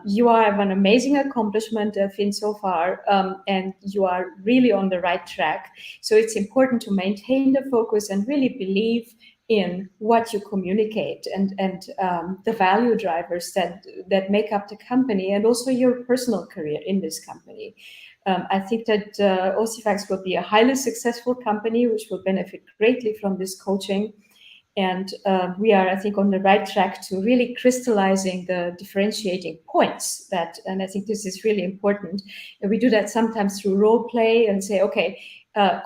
you have an amazing accomplishment, Delphine, so far, and you are really on the right track. So it's important to maintain the focus and really believe in what you communicate and the value drivers that make up the company and also your personal career in this company. I think that Osifax will be a highly successful company, which will benefit greatly from this coaching. And we are, I think, on the right track to really crystallizing the differentiating points and I think this is really important. And we do that sometimes through role play and say, okay,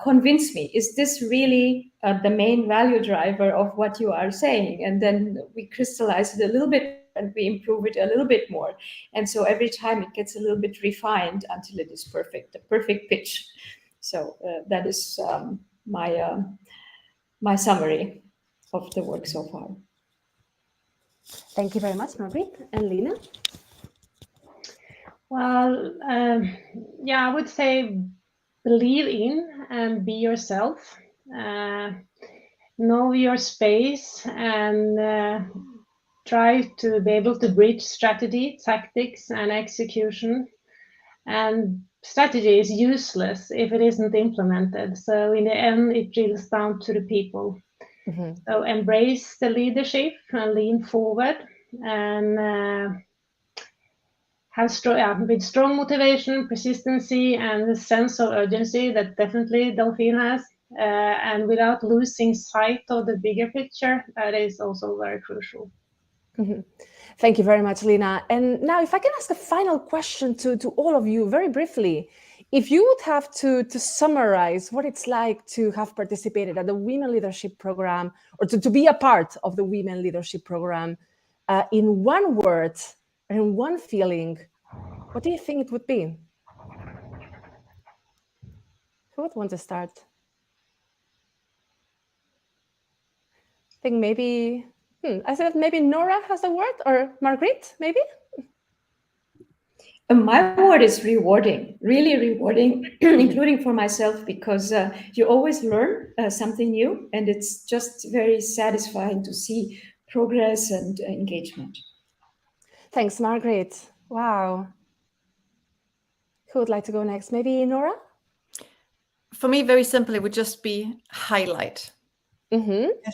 convince me, is this really the main value driver of what you are saying? And then we crystallize it a little bit and we improve it a little bit more. And so every time it gets a little bit refined until it is perfect, the perfect pitch. So that is my summary of the work so far. Thank you very much, Margaret. And Lina? Well, I would say believe in and be yourself. know your space, and try to be able to bridge strategy, tactics, and execution. And strategy is useless if it isn't implemented. So in the end, it drills down to the people. So embrace the leadership and lean forward, and with strong motivation, persistency, and a sense of urgency that definitely Delphine has, and without losing sight of the bigger picture, that is also very crucial. Thank you very much, Lina. And now, if I can ask a final question to all of you very briefly. If you would have to summarize what it's like to have participated at the Women Leadership Program, or to be a part of the Women Leadership Program, in one word and in one feeling, what do you think it would be? Who would want to start? I think maybe, I said maybe Nora has a word, or Margaret, maybe? My word is rewarding, really rewarding, including for myself, because you always learn something new, and it's just very satisfying to see progress and engagement. Thanks, Margaret. Wow. Who would like to go next? Maybe Nora? For me, very simply, it would just be highlight. It's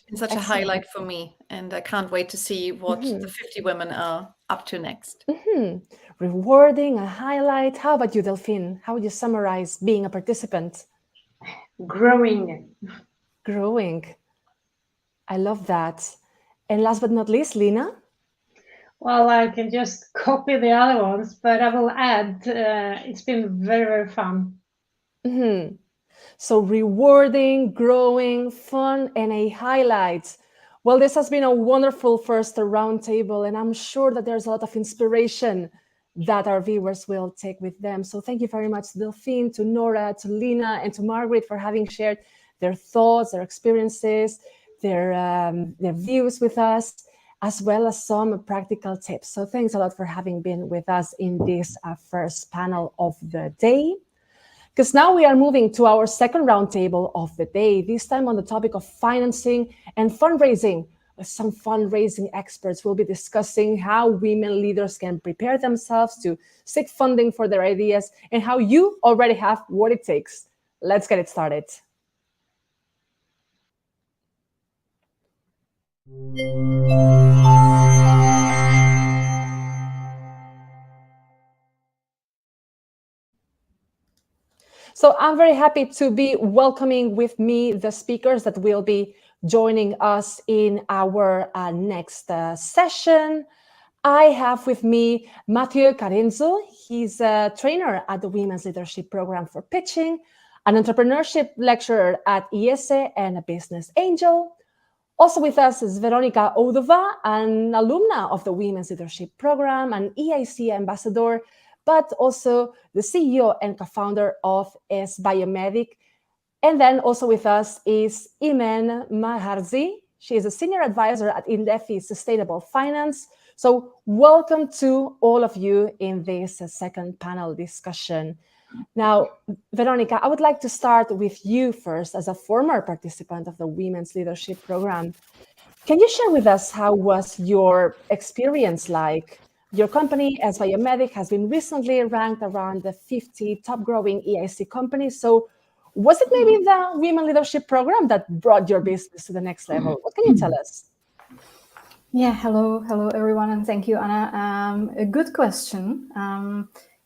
been such Excellent. a highlight for me, and I can't wait to see what the 50 women are up to next. Rewarding, a highlight. How about you, Delphine? How would you summarize being a participant? Growing. Growing. I love that. And last but not least, Lina? Well, I can just copy the other ones, but I will add, it's been very, very fun. So rewarding, growing, fun, and a highlight. Well, this has been a wonderful first roundtable, and I'm sure that there's a lot of inspiration that our viewers will take with them. So thank you very much to Delphine, to Nora, to Lina, and to Margaret for having shared their thoughts, their experiences, their views with us, as well as some practical tips. So thanks a lot for having been with us in this first panel of the day. Because now we are moving to our second roundtable of the day, this time on the topic of financing and fundraising. Some fundraising experts will be discussing how women leaders can prepare themselves to seek funding for their ideas and how you already have what it takes. Let's get it started. So I'm very happy to be welcoming with me the speakers that will be joining us in our next session. I have with me Mathieu Carenzo. He's a trainer at the Women's Leadership Program for Pitching, an entrepreneurship lecturer at EIC, and a business angel. Also with us is Veronica Oudova, an alumna of the Women's Leadership Program, an EIC ambassador, but also the CEO and co-founder of S Biomedic. And then also with us is Imen Maharzi. She is a senior advisor at Indefi Sustainable Finance. So welcome to all of you in this second panel discussion. Now, Veronica, I would like to start with you first as a former participant of the Women's Leadership Program. Can you share with us how was your experience like? Your company, S Biomedic, has been recently ranked around the 50 top growing EIC companies. So was it maybe the Women Leadership Program that brought your business to the next level? What can you tell us? Yeah, hello everyone, and thank you, Anna. A good question.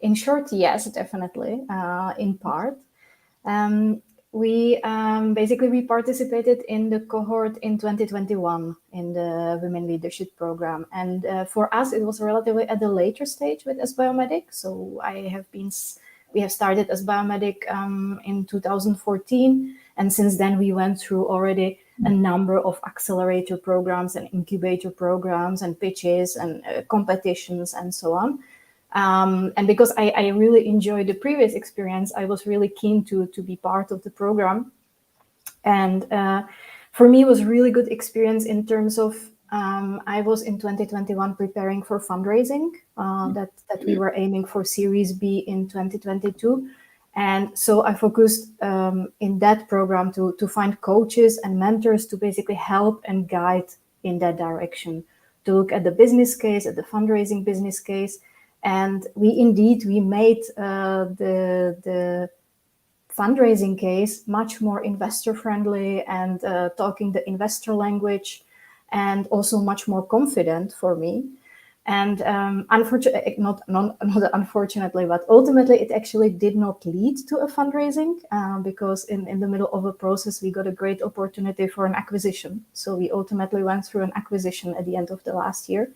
In short, yes, definitely, in part. We participated in the cohort in 2021 in the Women Leadership Program, and for us it was relatively at the later stage with S Biomedic. So we have started as Biomedic in 2014, and since then we went through already a number of accelerator programs and incubator programs and pitches and competitions and so on. And because I really enjoyed the previous experience, I was really keen to be part of the program. And for me, it was a really good experience in terms of I was in 2021 preparing for fundraising that we were aiming for Series B in 2022. And so I focused in that program to find coaches and mentors to basically help and guide in that direction, to look at the business case, at the fundraising business case. And we made the fundraising case much more investor friendly and talking the investor language, and also much more confident for me. And unfortunately, not unfortunately, but ultimately it actually did not lead to a fundraising because in the middle of a process, we got a great opportunity for an acquisition. So we ultimately went through an acquisition at the end of the last year.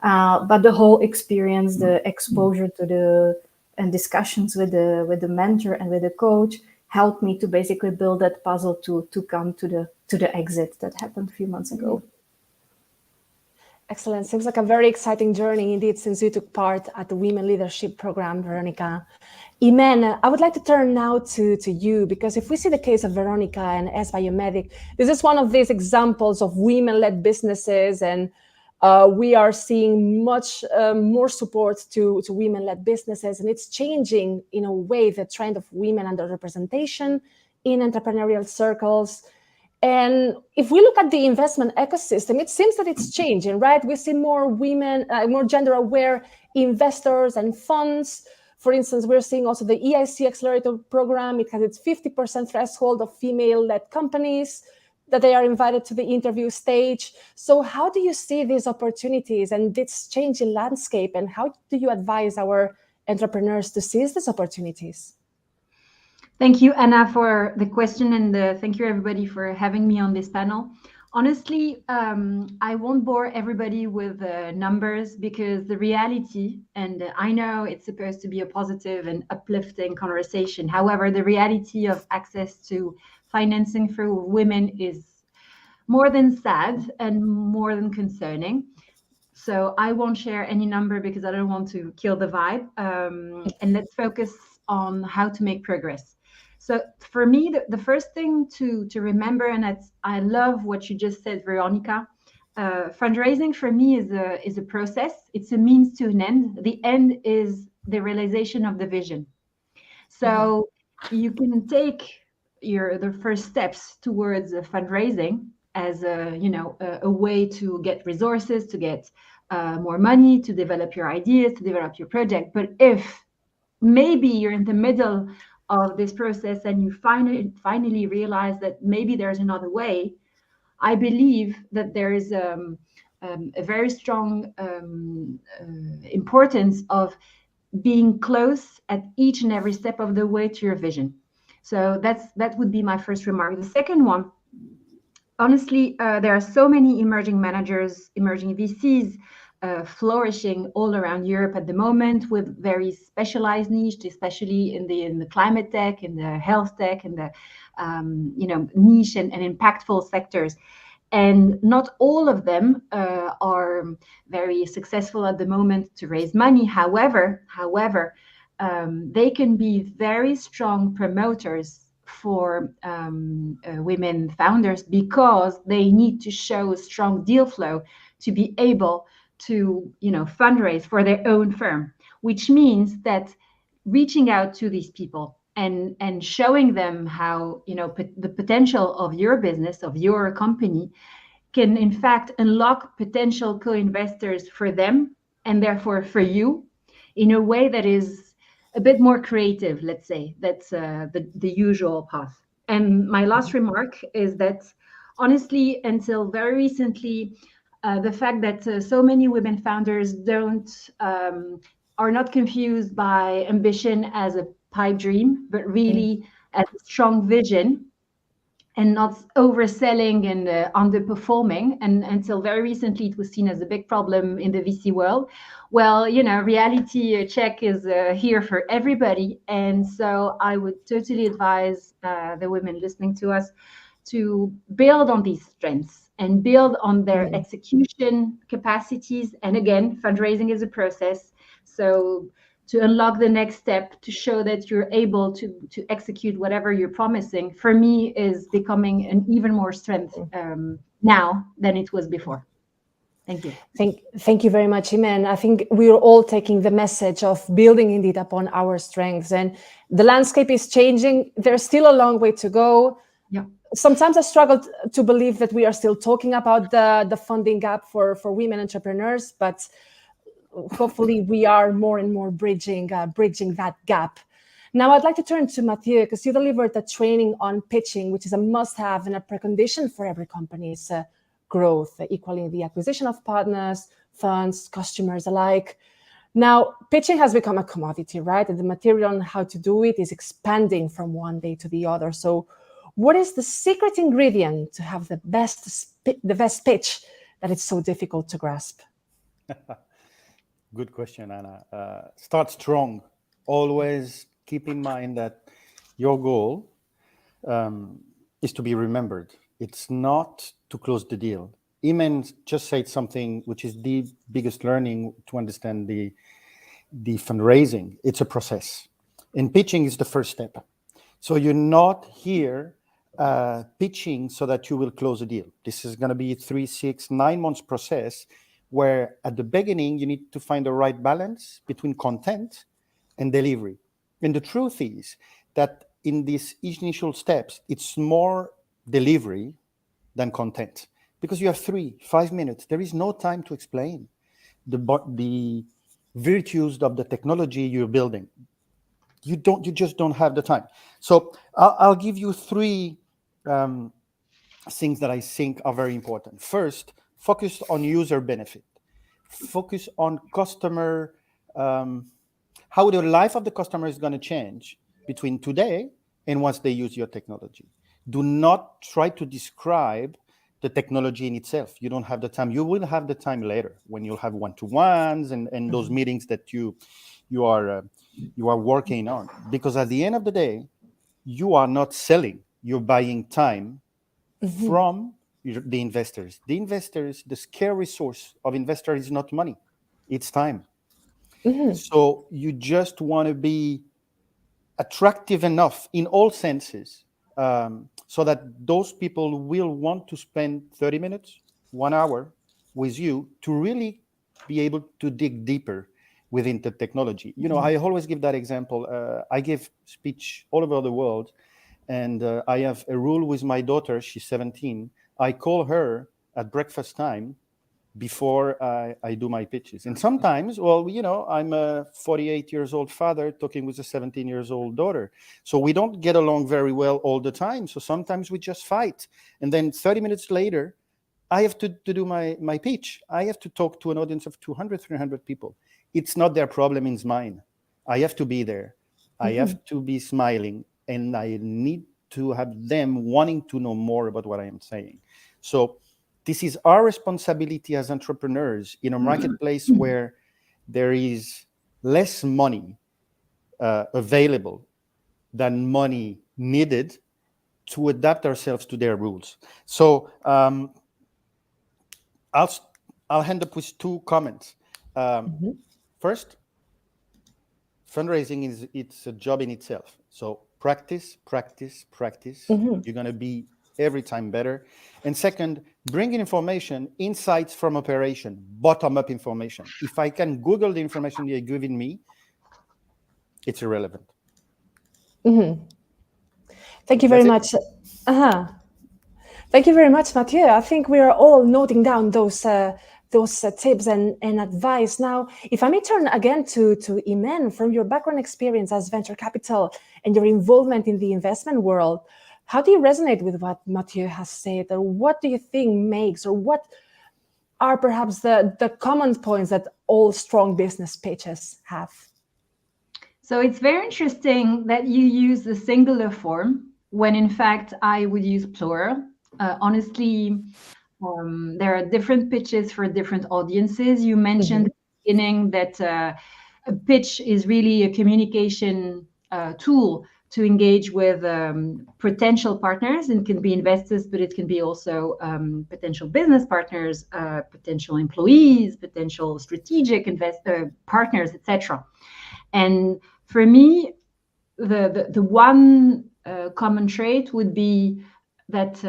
But the whole experience, the exposure to and discussions with the mentor and with the coach helped me to basically build that puzzle to come to the exit that happened a few months ago. Excellent. Seems like a very exciting journey indeed, since you took part at the Women Leadership Program, Veronica. Imen, I would like to turn now to you, because if we see the case of Veronica and S Biomedic, this is one of these examples of women-led businesses, and we are seeing much more support to women-led businesses, and it's changing in a way the trend of women underrepresentation in entrepreneurial circles. And if we look at the investment ecosystem, it seems that it's changing, right? We see more women, more gender-aware investors and funds. For instance, we're seeing also the EIC Accelerator Program. It has its 50% threshold of female-led companies that they are invited to the interview stage. So how do you see these opportunities and this changing landscape? And how do you advise our entrepreneurs to seize these opportunities? Thank you, Anna, for the question, and thank you, everybody, for having me on this panel. Honestly, I won't bore everybody with numbers, because the reality, and I know it's supposed to be a positive and uplifting conversation. However, the reality of access to financing for women is more than sad and more than concerning. So I won't share any number because I don't want to kill the vibe. And let's focus on how to make progress. So for me, the first thing to remember, and I love what you just said, Veronica, fundraising for me is a process. It's a means to an end. The end is the realization of the vision. So you can take the first steps towards fundraising as a way to get resources, to get more money, to develop your ideas, to develop your project. But if maybe you're in the middle of this process and you finally realize that maybe there's another way, I believe that there is a very strong importance of being close at each and every step of the way to your vision. So that would be my first remark. The second one, honestly, there are so many emerging managers, emerging VCs, flourishing all around Europe at the moment, with very specialized niche, especially in the climate tech, in the health tech, in the niche and impactful sectors. And not all of them are very successful at the moment to raise money. However, they can be very strong promoters for women founders, because they need to show a strong deal flow to be able to fundraise for their own firm, which means that reaching out to these people and showing them how the potential of your business, of your company, can in fact unlock potential co-investors for them, and therefore for you, in a way that is a bit more creative, let's say. That's the usual path. And my last remark is that, honestly, until very recently, the fact that so many women founders are not confused by ambition as a pipe dream, but really as a strong vision, and not overselling and underperforming. And until very recently, it was seen as a big problem in the VC world. Well, reality check is here for everybody. And so I would totally advise the women listening to us to build on these strengths and build on their execution capacities. And again, fundraising is a process. So to unlock the next step, to show that you're able to execute whatever you're promising, for me, is becoming an even more strength now than it was before. Thank you. Thank you very much, Imen. I think we're all taking the message of building indeed upon our strengths, and the landscape is changing. There's still a long way to go. Yeah. Sometimes I struggle to believe that we are still talking about the funding gap for women entrepreneurs, but hopefully we are more and more bridging that gap. Now I'd like to turn to Mathieu, because you delivered a training on pitching, which is a must-have and a precondition for every company's growth, equaling the acquisition of partners, funds, customers alike. Now, pitching has become a commodity, right? And the material on how to do it is expanding from one day to the other. So what is the secret ingredient to have the best pitch that it's so difficult to grasp? Good question, Anna. Start strong. Always keep in mind that your goal is to be remembered. It's not to close the deal. Imen just said something which is the biggest learning to understand the fundraising. It's a process. And pitching is the first step. So you're not here pitching so that you will close a deal. This is going to be a 3, 6, 9 months process where at the beginning you need to find the right balance between content and delivery. And the truth is that in these initial steps, it's more delivery than content, because you have 3, 5 minutes. There is no time to explain the virtues of the technology you're building. You just don't have the time. So I'll give you 3 things that I think are very important. First, focus on user benefit. Focus on customer, how the life of the customer is going to change between today and once they use your technology. Do not try to describe the technology in itself. You don't have the time. You will have the time later when you'll have one-to-ones and those meetings that you are working on. Because at the end of the day, you are not selling. You're buying time from the investors. The investors, the scarce resource of investors is not money, it's time. So you just want to be attractive enough in all senses so that those people will want to spend 30 minutes, 1 hour with you to really be able to dig deeper within the technology. You know, I always give that example. I give speech all over the world, and I have a rule with my daughter. She's 17. I call her at breakfast time before I do my pitches. And sometimes, well, you know, I'm a 48 years old father talking with a 17 years old daughter. So we don't get along very well all the time. So sometimes we just fight. And then 30 minutes later, I have to do my pitch. I have to talk to an audience of 200, 300 people. It's not their problem, it's mine. I have to be there. I have to be smiling. And I need to have them wanting to know more about what I am saying. So this is our responsibility as entrepreneurs in a marketplace where there is less money available than money needed to adapt ourselves to their rules. So I'll end up with 2 comments. First, fundraising it's a job in itself. So practice. You're going to be every time better. And second, bring in information, insights from operation, bottom-up information. If I can Google the information you're giving me, it's irrelevant. Thank you very much. Thank you very much, Mathieu. I think we are all noting down those tips and advice. Now, if I may turn again to Imen, from your background experience as venture capital and your involvement in the investment world, how do you resonate with what Mathieu has said? Or what do you think makes, or what are perhaps the common points that all strong business pitches have? So it's very interesting that you use the singular form when in fact I would use plural. Honestly, there are different pitches for different audiences. You mentioned at the beginning that a pitch is really a communication tool to engage with potential partners, and can be investors, but it can be also potential business partners, potential employees, potential strategic partners, etc. And for me, the one common trait would be that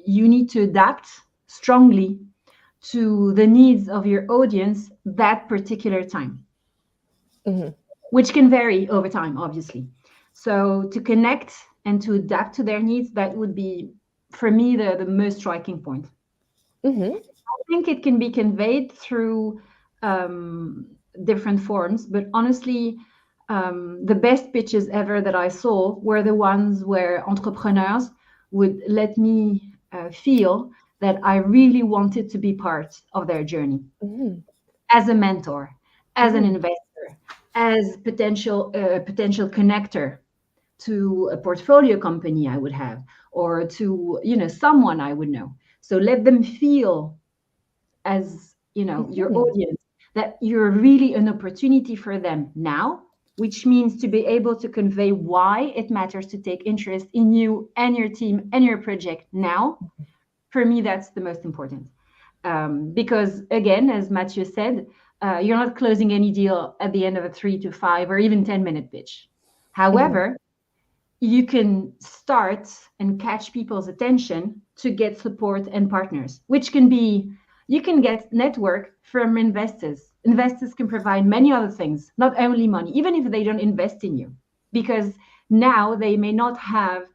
you need to adapt strongly to the needs of your audience that particular time, which can vary over time, obviously. So to connect and to adapt to their needs, that would be, for me, the most striking point. I think it can be conveyed through different forms, but honestly, the best pitches ever that I saw were the ones where entrepreneurs would let me feel that I really wanted to be part of their journey as a mentor, as an investor, as potential connector to a portfolio company I would have, or to someone I would know. So let them feel, as your audience, that you're really an opportunity for them now, which means to be able to convey why it matters to take interest in you and your team and your project now. For me, that's the most important. Because again, as Mathieu said, you're not closing any deal at the end of a 3 to 5 or even 10-minute pitch. However, you can start and catch people's attention to get support and partners, which can be, you can get network from investors. Investors can provide many other things, not only money, even if they don't invest in you, because now they may not have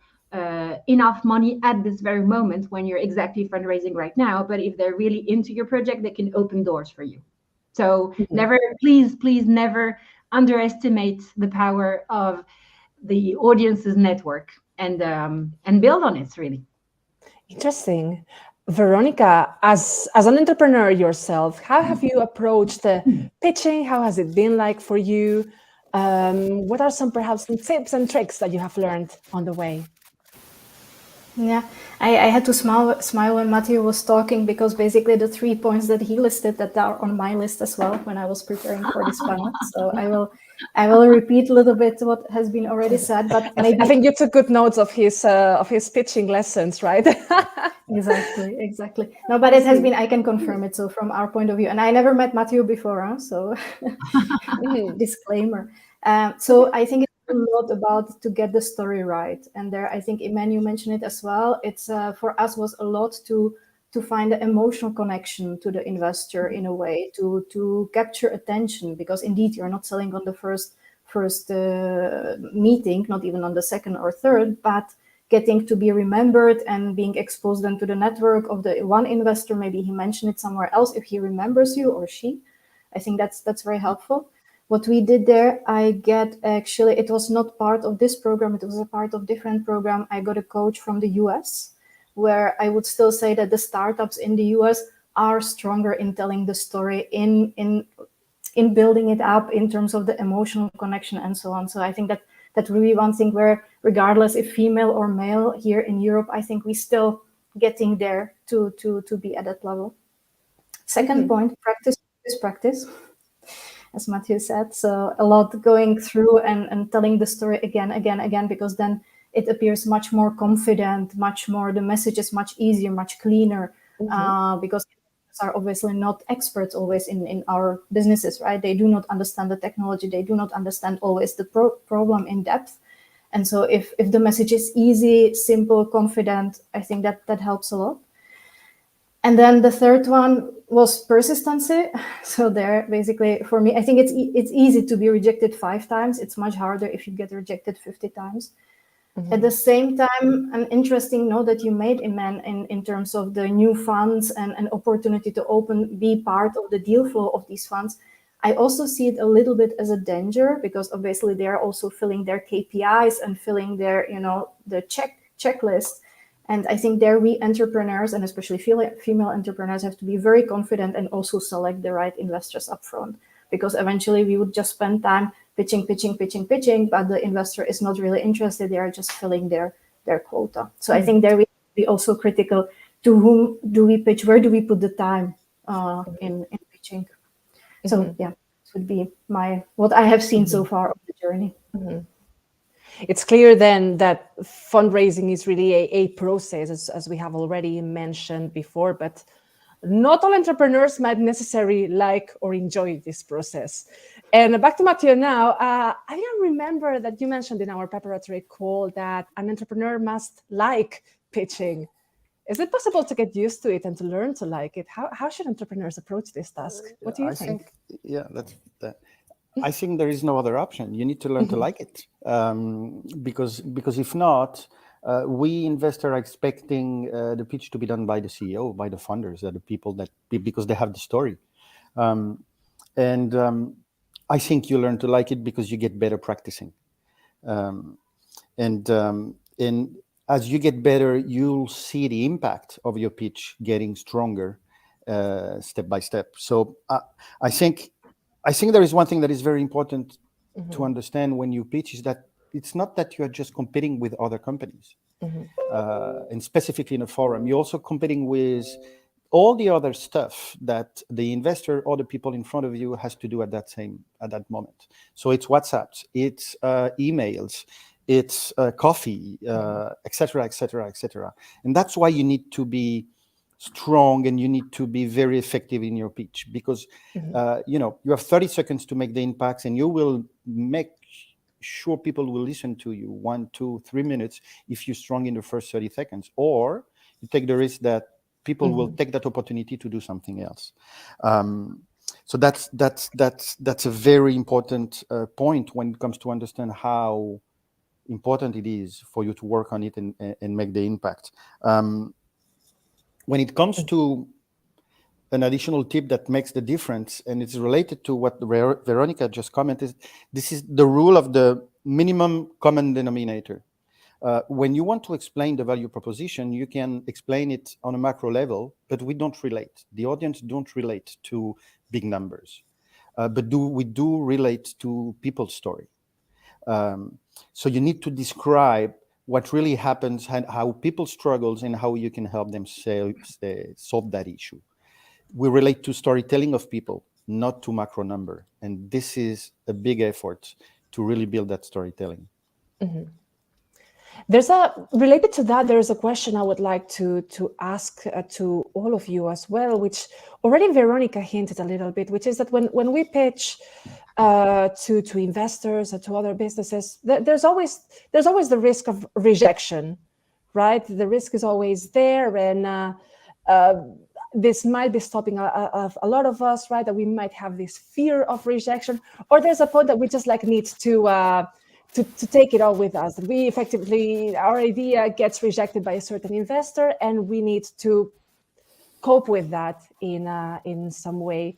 enough money at this very moment when you're exactly fundraising right now. But if they're really into your project, they can open doors for you. So never, please never underestimate the power of the audience's network, and build on it, really. Interesting. Veronica, as an entrepreneur yourself, how have you approached the pitching? How has it been like for you? What are some perhaps some tips and tricks that you have learned on the way? Yeah, I had to smile when Matthew was talking, because basically the 3 points that he listed that are on my list as well when I was preparing for this panel. So I will repeat a little bit what has been already said, but maybe I think you took good notes of his pitching lessons, right? Exactly. No, but it has been, I can confirm it. So from our point of view, and I never met Matthew before, so disclaimer. So I think a lot about to get the story right, and there I think Emmanuel mentioned it as well. It's for us was a lot to find the emotional connection to the investor in a way, to capture attention, because indeed you're not selling on the first meeting, not even on the second or third, but getting to be remembered and being exposed then to the network of the one investor. Maybe he mentioned it somewhere else if he remembers you or she. I think that's very helpful. What we did there, it was not part of this program, it was a part of different program. I got a coach from the US, where I would still say that the startups in the US are stronger in telling the story, in building it up in terms of the emotional connection and so on. So I think that really one thing where, regardless if female or male here in Europe, I think we still getting there to be at that level. Second point, practice. As Matthew said, so a lot going through and telling the story again, because then it appears much more confident, much more, the message is much easier, much cleaner, because are obviously not experts always in our businesses, right? They do not understand the technology, they do not understand always the problem in depth. And so if the message is easy, simple, confident, I think that helps a lot. And then the third one was persistency. So there, basically, for me, I think it's easy to be rejected 5 times. It's much harder if you get rejected 50 times. At the same time, an interesting note that you made, Iman, in terms of the new funds and an opportunity to be part of the deal flow of these funds. I also see it a little bit as a danger, because obviously they're also filling their KPIs and filling their, the checklist. And I think there we entrepreneurs, and especially female entrepreneurs, have to be very confident and also select the right investors upfront, because eventually we would just spend time pitching, but the investor is not really interested. They are just filling their quota. So I think there we be also critical to whom do we pitch, where do we put the time in pitching. So yeah, this would be what I have seen so far of the journey. It's clear then that fundraising is really a process, as we have already mentioned before, but not all entrepreneurs might necessarily like or enjoy this process. And back to Mathieu now, I remember that you mentioned in our preparatory call that an entrepreneur must like pitching. Is it possible to get used to it and to learn to like it? How should entrepreneurs approach this task? What do you think? I think there is no other option. You need to learn to like it, because if not, we investors are expecting the pitch to be done by the CEO, by the founders, the people because they have the story, and I think you learn to like it because you get better practicing, and as you get better, you'll see the impact of your pitch getting stronger step by step. So I think there is one thing that is very important to understand when you pitch is that it's not that you are just competing with other companies, and specifically in a forum, you're also competing with all the other stuff that the investor or the people in front of you has to do at that moment. So it's WhatsApps, it's emails, it's coffee, etc., etc., etc. And that's why you need to be strong and you need to be very effective in your pitch, because you have 30 seconds to make the impacts, and you will make sure people will listen to you 1, 2, 3 minutes if you're strong in the first 30 seconds, or you take the risk that people will take that opportunity to do something else. So that's a very important point when it comes to understand how important it is for you to work on it and make the impact. When it comes to an additional tip that makes the difference, and it's related to what Veronica just commented, this is the rule of the minimum common denominator. When you want to explain the value proposition, you can explain it on a macro level, but we don't relate. The audience don't relate to big numbers, but we do relate to people's story. So you need to describe what really happens, how people struggles, and how you can help them solve that issue. We relate to storytelling of people, not to macro number. And this is a big effort to really build that storytelling. Related to that, there's a question I would like to ask to all of you as well, which already Veronica hinted a little bit, which is that when we pitch to investors or to other businesses, there's always the risk of rejection, right? The risk is always there, and this might be stopping a lot of us, right? That we might have this fear of rejection, or there's a point that we just need to take it all with us. We effectively, our idea gets rejected by a certain investor, and we need to cope with that in some way.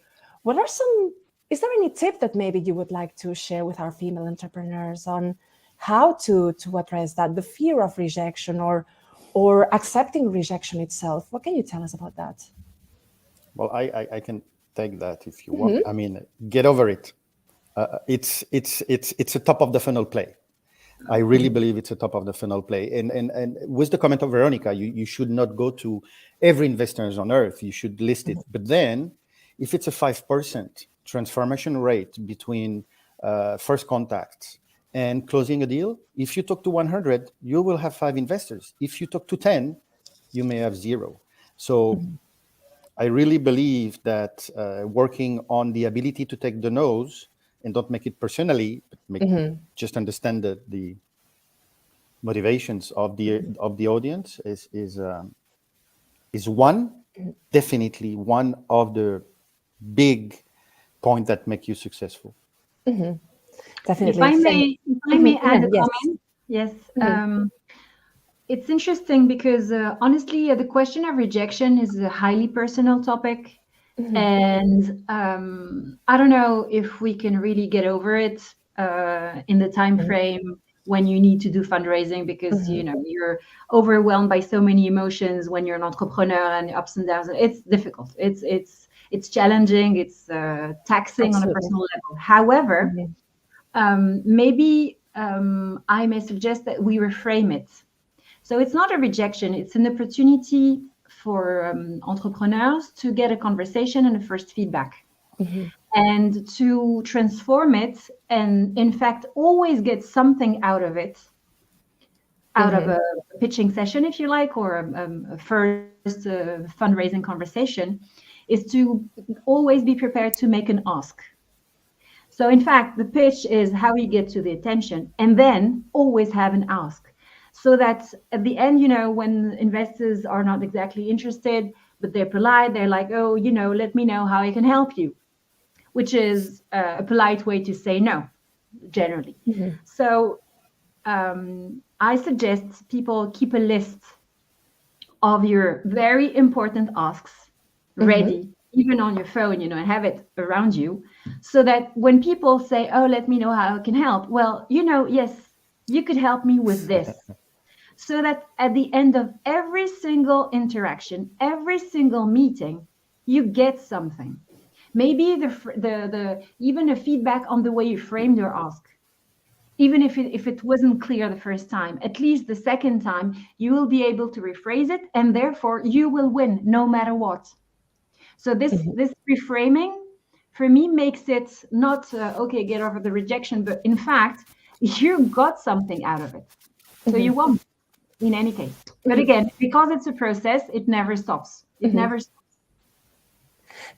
Is there any tip that maybe you would like to share with our female entrepreneurs on how to address that, the fear of rejection or accepting rejection itself? What can you tell us about that? Well, I can take that if you want. I mean, get over it. It's a top of the funnel play. I really believe it's a top of the funnel play. And with the comment of Veronica, you should not go to every investor on earth. You should list it. But then, if it's a 5% transformation rate between first contact and closing a deal, if you talk to 100, you will have 5 investors. If you talk to 10, you may have 0. So I really believe that working on the ability to take the no's and don't make it personally, but just understand the motivations of the audience is definitely one of the big points that make you successful. Definitely. If I may add a comment, yes. It's interesting because honestly, the question of rejection is a highly personal topic. And I don't know if we can really get over it in the time frame when you need to do fundraising, because you're overwhelmed by so many emotions when you're an entrepreneur and ups and downs. It's difficult. It's challenging. It's taxing on a personal level. However, maybe I may suggest that we reframe it. So it's not a rejection. It's an opportunity for entrepreneurs to get a conversation and a first feedback, and to transform it, and in fact always get something out of it, out of a pitching session, if you like, or a first fundraising conversation, is to always be prepared to make an ask. So in fact, the pitch is how you get to the attention, and then always have an ask. so that at the end, when investors are not exactly interested, but they're polite, they're like, oh, let me know how I can help you, which is a polite way to say no, generally. So I suggest people keep a list of your very important asks ready, even on your phone, and have it around you, so that when people say, oh, let me know how I can help, well, yes, you could help me with this. So that at the end of every single interaction, every single meeting, you get something. Maybe the even a feedback on the way you framed your ask. Even if it wasn't clear the first time, at least the second time, you will be able to rephrase it, and therefore you will win no matter what. So this reframing, for me, makes it not, okay, get over the rejection, but in fact, you got something out of it. So you won in any case. But again, because it's a process, it never stops. It never stops.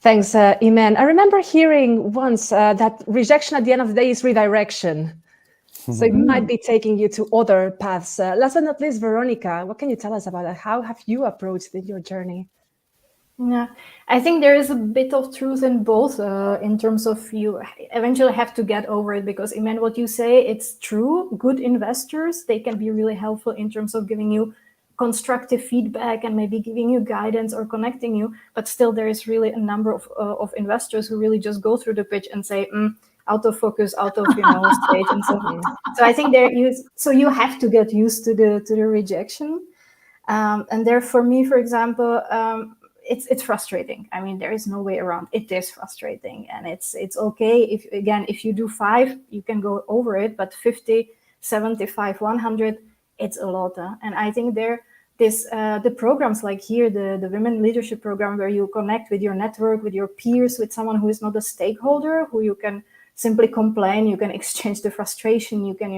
Thanks, Iman. I remember hearing once that rejection at the end of the day is redirection. So it might be taking you to other paths. Last but not least, Veronica, what can you tell us about that? How have you approached your journey? Yeah, I think there is a bit of truth in both, in terms of you eventually have to get over it, because Iman, what you say, it's true. Good investors, they can be really helpful in terms of giving you constructive feedback and maybe giving you guidance or connecting you. But still, there is really a number of investors who really just go through the pitch and say, out of focus, out of state, and so on. So I think you have to get used to the rejection, and there, for me, for example, it's frustrating. I mean, there is no way around. It is frustrating, and it's okay if you do 5, you can go over it, but 50, 75, 100, it's a lot. And I think the programs like here, the Women Leadership Program, where you connect with your network, with your peers, with someone who is not a stakeholder, who you can simply complain, you can exchange the frustration, you can,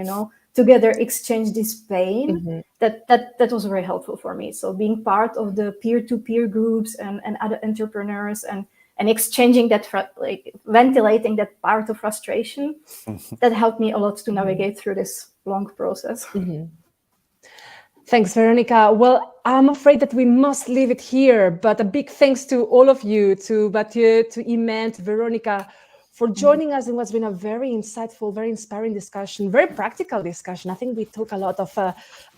together exchange this pain. That was very helpful for me. So being part of the peer-to-peer groups and other entrepreneurs and exchanging that, ventilating that part of frustration, that helped me a lot to navigate through this long process. Thanks, Veronica. Well, I'm afraid that we must leave it here, but a big thanks to all of you, to Mathieu, to Iman, to Veronica, for joining us in what's been a very insightful, very inspiring discussion, very practical discussion. I think we took a lot of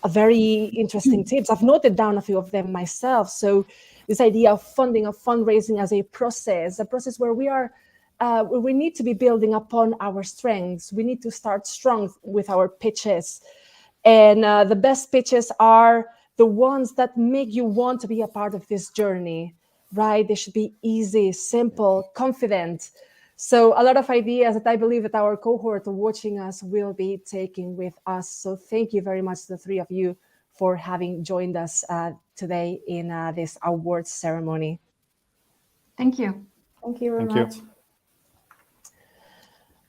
very interesting tips. I've noted down a few of them myself. So this idea of funding, of fundraising as a process where we need to be building upon our strengths. We need to start strong with our pitches. And the best pitches are the ones that make you want to be a part of this journey, right? They should be easy, simple, confident. So a lot of ideas that I believe that our cohort watching us will be taking with us. So thank you very much to the 3 of you for having joined us today in this awards ceremony. Thank you. Thank you very much.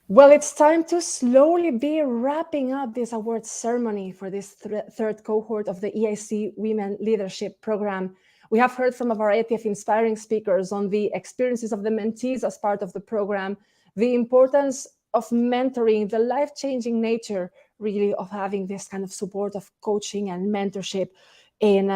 Well, it's time to slowly be wrapping up this awards ceremony for this third cohort of the EIC Women Leadership Program. We have heard from a variety of inspiring speakers on the experiences of the mentees as part of the program, the importance of mentoring, the life-changing nature, really, of having this kind of support of coaching and mentorship in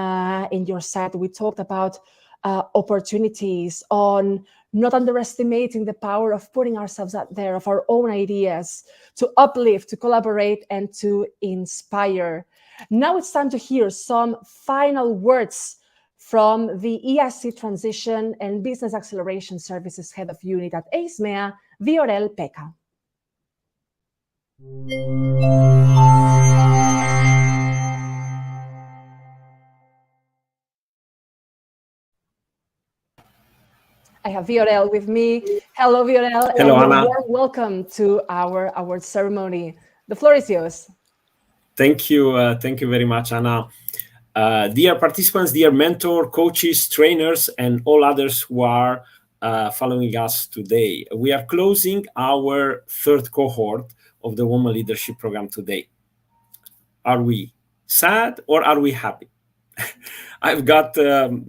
your side. We talked about opportunities, on not underestimating the power of putting ourselves out there, of our own ideas, to uplift, to collaborate, and to inspire. Now it's time to hear some final words from the EIC Transition and Business Acceleration Services Head of Unit at EISMEA, Viorel Peka. I have Viorel with me. Hello, Viorel. Hello, and Anna. Welcome to our award ceremony. The floor is yours. Thank you very much, Anna. Dear participants, dear mentor, coaches, trainers, and all others who are following us today. We are closing our third cohort of the Women Leadership Program today. Are we sad or are we happy? I've got a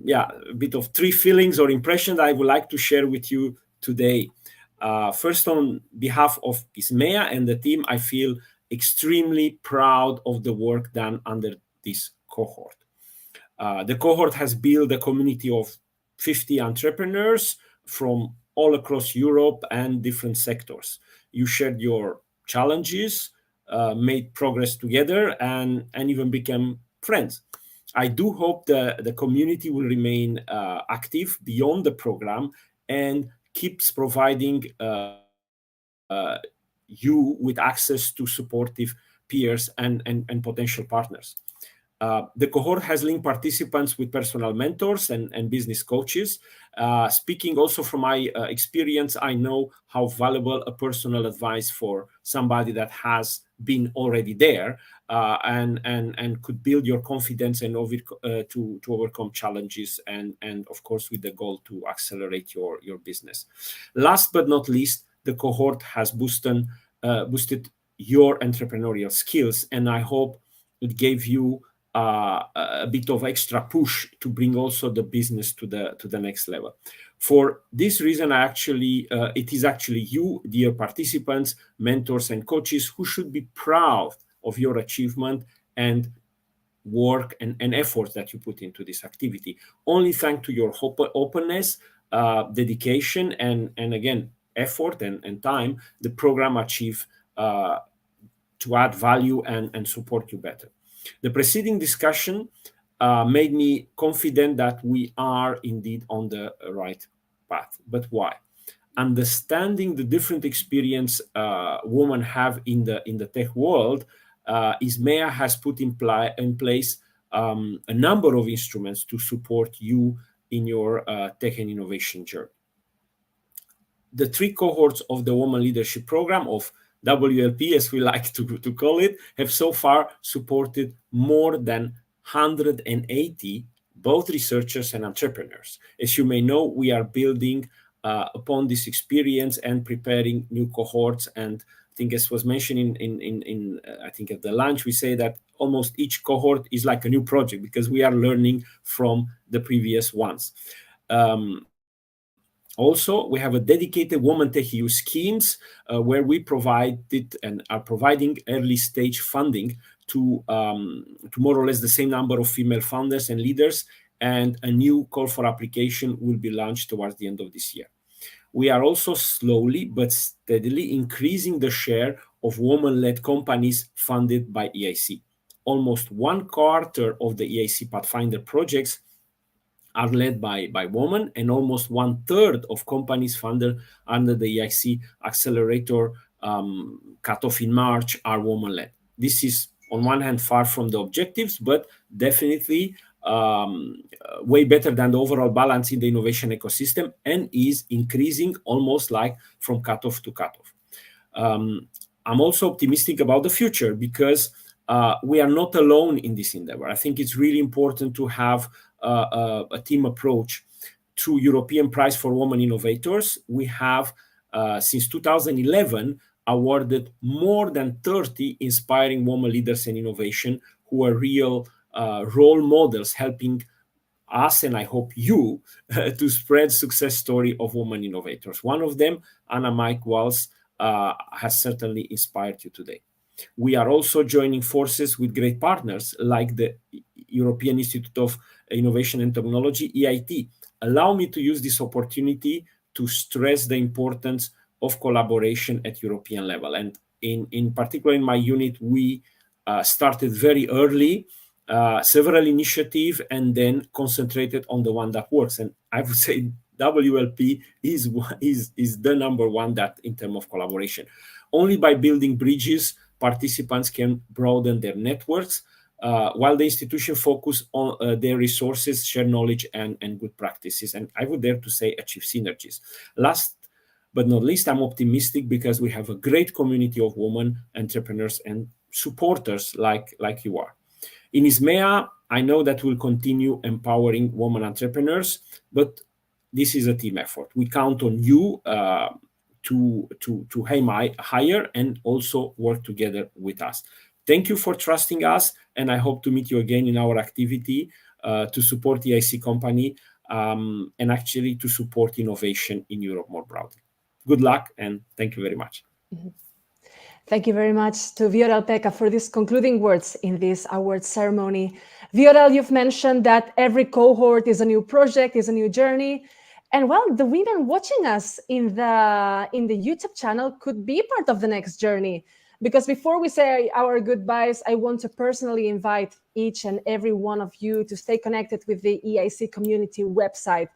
bit of 3 feelings or impressions I would like to share with you today. First, on behalf of EISMEA and the team, I feel extremely proud of the work done under this cohort. The cohort has built a community of 50 entrepreneurs from all across Europe and different sectors. You shared your challenges, made progress together, and even became friends. I do hope the community will remain active beyond the program and keeps providing you with access to supportive peers and potential partners. The cohort has linked participants with personal mentors and business coaches. Speaking also from my experience, I know how valuable a personal advice for somebody that has been already there and could build your confidence and to overcome challenges and of course with the goal to accelerate your business. Last but not least, the cohort has boosted your entrepreneurial skills, and I hope it gave you a bit of extra push to bring also the business to the next level. For this reason, it is actually you, dear participants, mentors, and coaches, who should be proud of your achievement and work and effort that you put into this activity. Only thanks to your openness, dedication, and again, effort and time, the program achieve to add value and support you better. The preceding discussion made me confident that we are indeed on the right path. But why? Understanding the different experience women have in the tech world, ISMEA has put in place a number of instruments to support you in your tech and innovation journey. The 3 cohorts of the Women Leadership Program, of WLP as we like to call it, have so far supported more than 180 both researchers and entrepreneurs. As you may know, we are building upon this experience and preparing new cohorts. And I think, as was mentioned in I think at the lunch, we say that almost each cohort is like a new project because we are learning from the previous ones. Also, we have a dedicated Women Tech EU schemes where we provided and are providing early stage funding to more or less the same number of female founders and leaders, and a new call for application will be launched towards the end of this year. We are also slowly but steadily increasing the share of women-led companies funded by EIC. Almost 1/4 of the EIC Pathfinder projects are led by women, and almost 1/3 of companies funded under the EIC Accelerator cutoff in March are women-led. This is, on one hand, far from the objectives, but definitely way better than the overall balance in the innovation ecosystem, and is increasing almost like from cutoff to cutoff. I'm also optimistic about the future because we are not alone in this endeavor. I think it's really important to have a team approach. Through European Prize for Women Innovators, we have, since 2011, awarded more than 30 inspiring women leaders in innovation who are real role models, helping us, and I hope you, to spread success story of women innovators. One of them, Anna Mike Walls, has certainly inspired you today. We are also joining forces with great partners like the European Institute of Innovation and Technology, EIT. Allow me to use this opportunity to stress the importance of collaboration at European level. And in particular, in my unit, we started very early, several initiatives, and then concentrated on the one that works. And I would say WLP is the number one that in terms of collaboration. Only by building bridges, participants can broaden their networks, while the institution focus on their resources, share knowledge and good practices, and I would dare to say achieve synergies. Last but not least, I'm optimistic because we have a great community of women entrepreneurs and supporters like you are. In ISMEA, I know that we'll continue empowering women entrepreneurs, but this is a team effort. We count on you to aim higher and also work together with us. Thank you for trusting us, and I hope to meet you again in our activity to support the EIC company and actually to support innovation in Europe more broadly. Good luck, and thank you very much. Thank you very much to Viorel-Pekka for these concluding words in this award ceremony. Viorel, you've mentioned that every cohort is a new project, is a new journey. And well, the women watching us in the YouTube channel could be part of the next journey. Because before we say our goodbyes, I want to personally invite each and every one of you to stay connected with the EIC community website.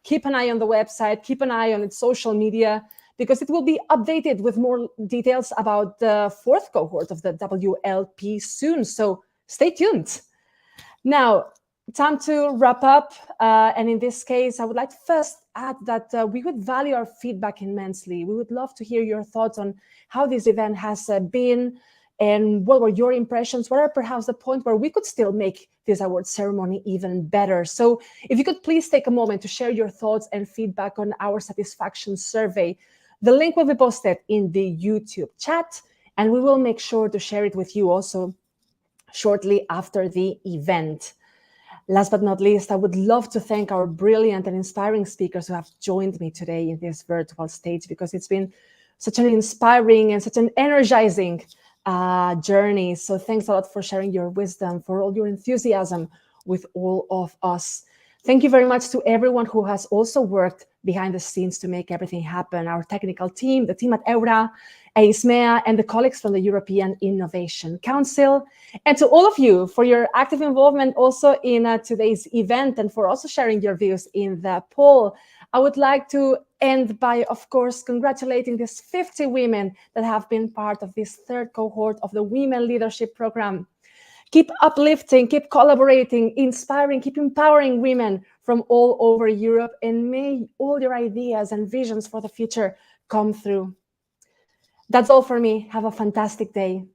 Keep an eye on the website, keep an eye on its social media, because it will be updated with more details about the fourth cohort of the WLP soon. So stay tuned. Now, time to wrap up. And in this case, I would like to first add that we would value our feedback immensely. We would love to hear your thoughts on how this event has been and what were your impressions. What are perhaps the point where we could still make this award ceremony even better? So if you could please take a moment to share your thoughts and feedback on our satisfaction survey. The link will be posted in the YouTube chat, and we will make sure to share it with you also shortly after the event. Last but not least, I would love to thank our brilliant and inspiring speakers who have joined me today in this virtual stage, because it's been such an inspiring and such an energizing journey. So thanks a lot for sharing your wisdom, for all your enthusiasm with all of us. Thank you very much to everyone who has also worked behind the scenes to make everything happen. Our technical team, the team at EURA, EISMEA, and the colleagues from the European Innovation Council. And to all of you for your active involvement also in today's event and for also sharing your views in the poll. I would like to end by, of course, congratulating these 50 women that have been part of this third cohort of the Women Leadership Program. Keep uplifting, keep collaborating, inspiring, keep empowering women from all over Europe, and may all your ideas and visions for the future come through. That's all for me. Have a fantastic day.